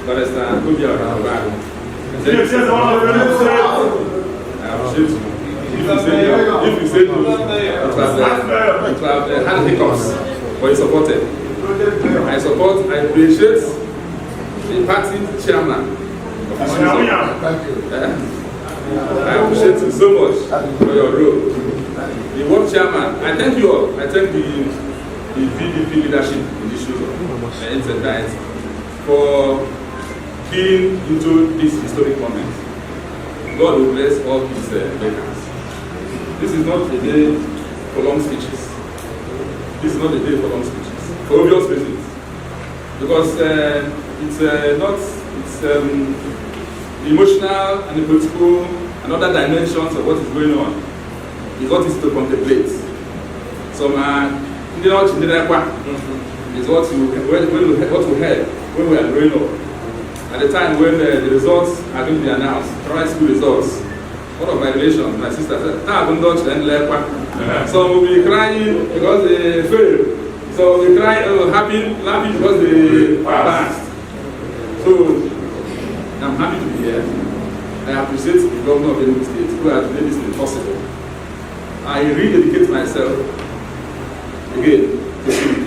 Barrister Kobi Arabago. I appreciate you. If you say no, it have had hiccups, but you supported. I appreciate the party chairman of issues of. I appreciate you so much for your role. The work chairman, I thank you all. I thank the PDP leadership in the issues of for being into this historic moment. God will bless all these makers. This is not a day for long speeches. This is not a day for long speeches, for obvious reasons. Because it's the emotional and the political and other dimensions of what is going on is what is to contemplate. Some is what we heard when we are growing up. At the time when the results are going to be announced, primary school results, one of my relations, my sister said, so we'll be crying because they failed. So we cry, happy because they passed. So I'm happy to be here. I appreciate the governor of Enugu State who has made this possible. I rededicate myself again to PDP.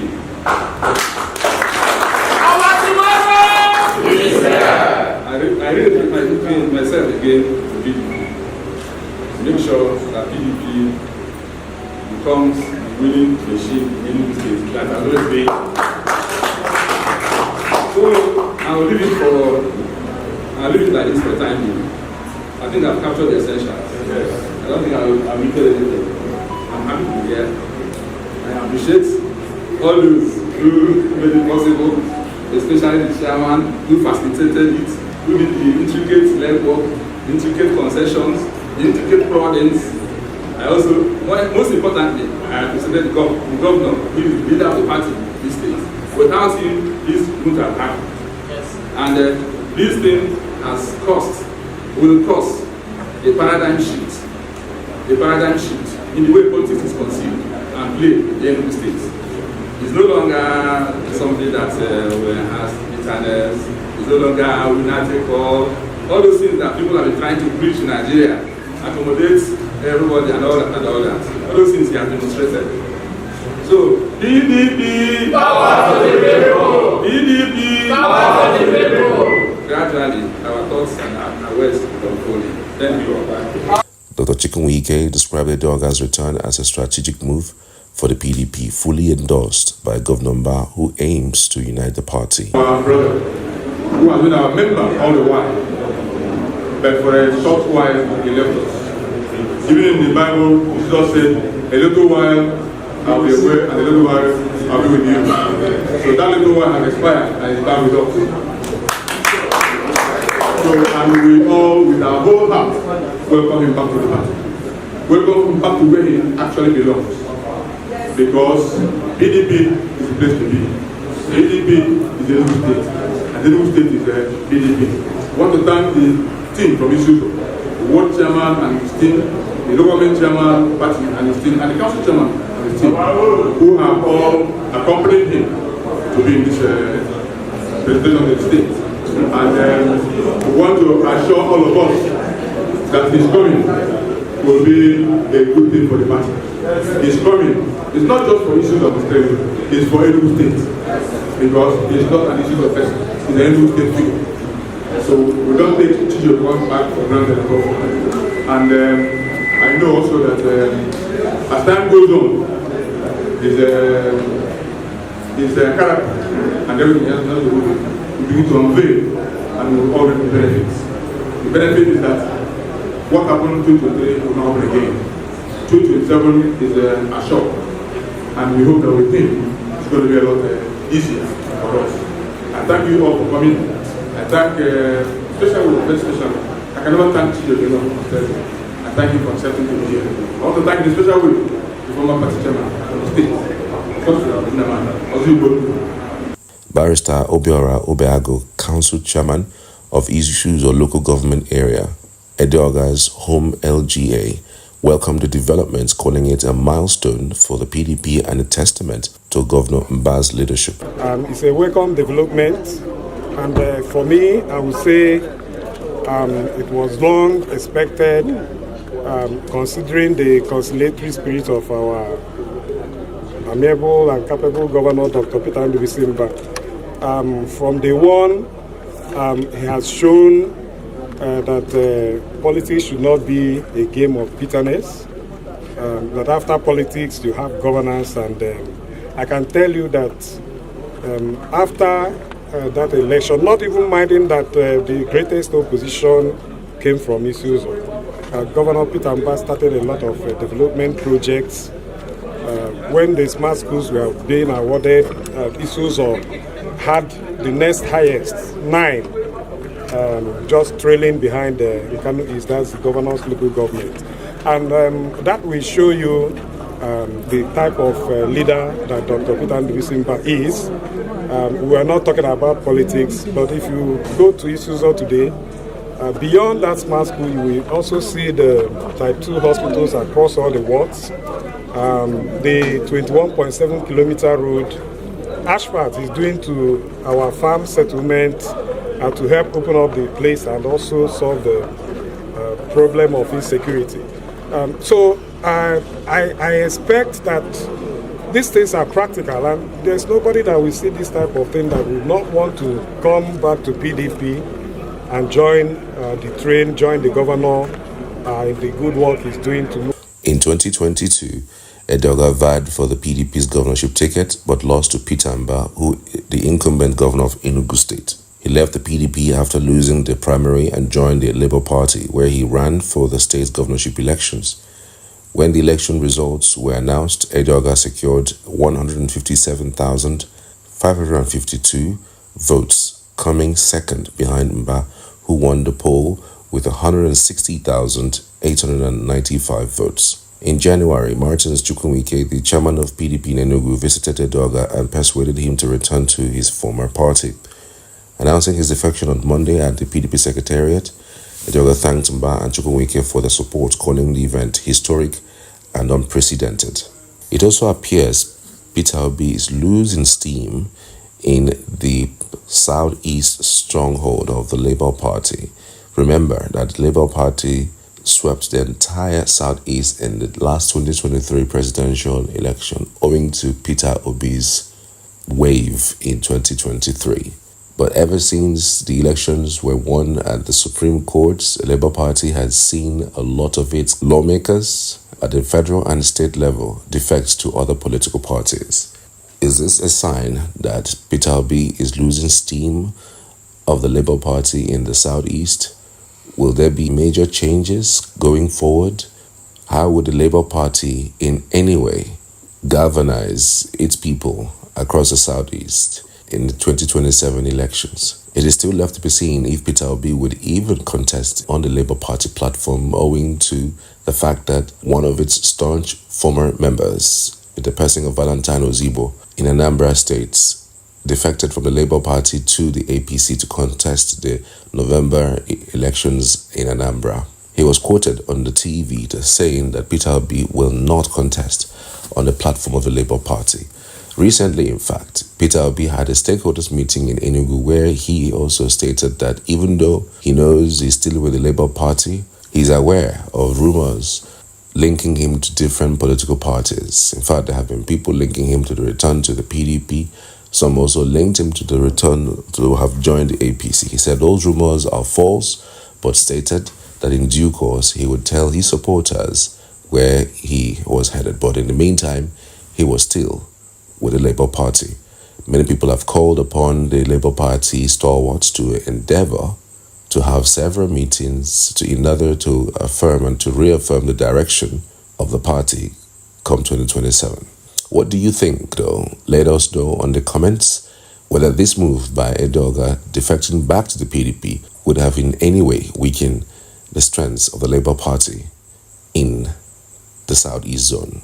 I rededicate myself again to PDP. Make sure that PDP becomes the winning machine in the state that has always been. So I'll leave it like this for the time being. I think I've captured the essentials. Yes. I don't think I'll make anything. I'm happy to be here. I appreciate all those who made it possible, especially the chairman who facilitated it, who did the intricate legwork, intricate concessions, intricate providence. I also, most importantly, I appreciated the governor, who is the leader of the party in this state. Without him, this wouldn't have happened. Yes. And this thing will cost a paradigm shift in the way politics is conceived and played in the Enugu state. It's no longer something that has bitterness. It's no longer lunatic or all those things that people have been trying to preach in Nigeria, accommodate everybody and all that. All those things he has demonstrated. So, PDP, power to the people! PDP, power to the people! Gradually, our thoughts and our words are unfolding. Thank you. Dr. Chijioke described Edeoga's return as a strategic move for the PDP, fully endorsed by Governor Mba, who aims to unite the party. Our brother, who has been our member all the while, but for a short while he left us. Even in the Bible, Jesus said, a little while I'll be away, and a little while I'll be with you. So that little while has expired and is back with us. So, and we all, with our whole heart, welcome him back to the party. Welcome him back to where he actually belongs. Because PDP is the place to be. PDP is the Enugu state, and the Enugu state is PDP. I want to thank the team from Isuzu, the ward chairman and his team, the government chairman party and his team, and the council chairman and his team, who have all accompanied him to be in this presentation of the state. And we want to assure all of us that his coming will be a good thing for the party. His coming is not just for issues of the state, it's for Enugu state. Because it's not an issue of person, it's an Enugu state figure. So we don't take Chijioke back for granted at all. And I know also that as time goes on, his character and everything else will begin to unveil and will all reap the benefits. The benefit is that what happened in 2023 will not happen again. 2027 is assured, and we hope that with him it's going to be a lot easier for us. I thank you all for coming. I thank, very special. I can never thank Chijioke enough. I thank you for accepting to be here. I want to thank the special way the former party chairman of the state, Barrister Obiora Obeago, Council Chairman of Isuzu Local Government Area, Edeoga's home LGA, welcomed the developments, calling it a milestone for the PDP and a testament to Governor Mba's leadership. It's a welcome development, and for me, I would say it was long expected, considering the conciliatory spirit of our amiable and capable Governor Dr. Peter Ndubuisi. From day one, he has shown that politics should not be a game of bitterness, that after politics you have governance, and I can tell you that after that election, not even minding that the greatest opposition came from Isuzu, Governor Peter Mba started a lot of development projects. When the smart schools were being awarded, Isuzu had the next highest, 9, just trailing behind the Kano East, that's the governor's local government. And that will show you the type of leader that Dr. Peter Ndubuisi is. We are not talking about politics, but if you go to Isuzu today, beyond that smart school, you will also see the type 2 hospitals across all the wards. The 21.7 kilometer road, asphalt is doing to our farm settlement to help open up the place and also solve the problem of insecurity. So I expect that these things are practical, and there's nobody that will see this type of thing that will not want to come back to PDP and join the train, join the governor in the good work he's doing to move. In 2022, Edeoga vied for the PDP's governorship ticket but lost to Peter Mba, the incumbent governor of Enugu State. He left the PDP after losing the primary and joined the Labour Party, where he ran for the state's governorship elections. When the election results were announced, Edeoga secured 157,552 votes, coming second behind Mba, who won the poll with 160,895 votes. In January, Martins Chukwuemeke, the chairman of PDP in Enugu, visited Edeoga and persuaded him to return to his former party. Announcing his defection on Monday at the PDP secretariat, Edeoga thanked Mba and Chukwuemeke for their support, calling the event historic and unprecedented. It also appears Peter Obi is losing steam in the southeast stronghold of the Labour Party. Remember that the Labour Party swept the entire southeast in the last 2023 presidential election, owing to Peter Obi's wave in 2023. But ever since the elections were won at the Supreme Court, the Labour Party has seen a lot of its lawmakers at the federal and state level defects to other political parties. Is this a sign that Peter Obi is losing steam of the Labour Party in the southeast? Will there be major changes going forward? How would the Labour Party in any way galvanize its people across the southeast in the 2027 elections? It is still left to be seen if Peter Obi would even contest on the Labour Party platform, owing to the fact that one of its staunch former members, the person of Valentine Ozigbo in Anambra State, defected from the Labour Party to the APC to contest the November elections in Anambra. He was quoted on the TV saying that Peter Obi will not contest on the platform of the Labour Party. Recently, in fact, Peter Obi had a stakeholders meeting in Enugu where he also stated that even though he knows he's still with the Labour Party, he's aware of rumors linking him to different political parties. In fact, there have been people linking him to the return to the PDP. Some also linked him to the return to have joined the APC. He said those rumors are false, but stated that in due course he would tell his supporters where he was headed. But in the meantime, he was still with the Labour Party. Many people have called upon the Labour Party stalwarts to endeavor to have several meetings in order to affirm and to reaffirm the direction of the party come 2027. What do you think, though? Let us know on the comments whether this move by Edeoga defecting back to the PDP would have in any way weakened the strengths of the Labour Party in the Southeast Zone.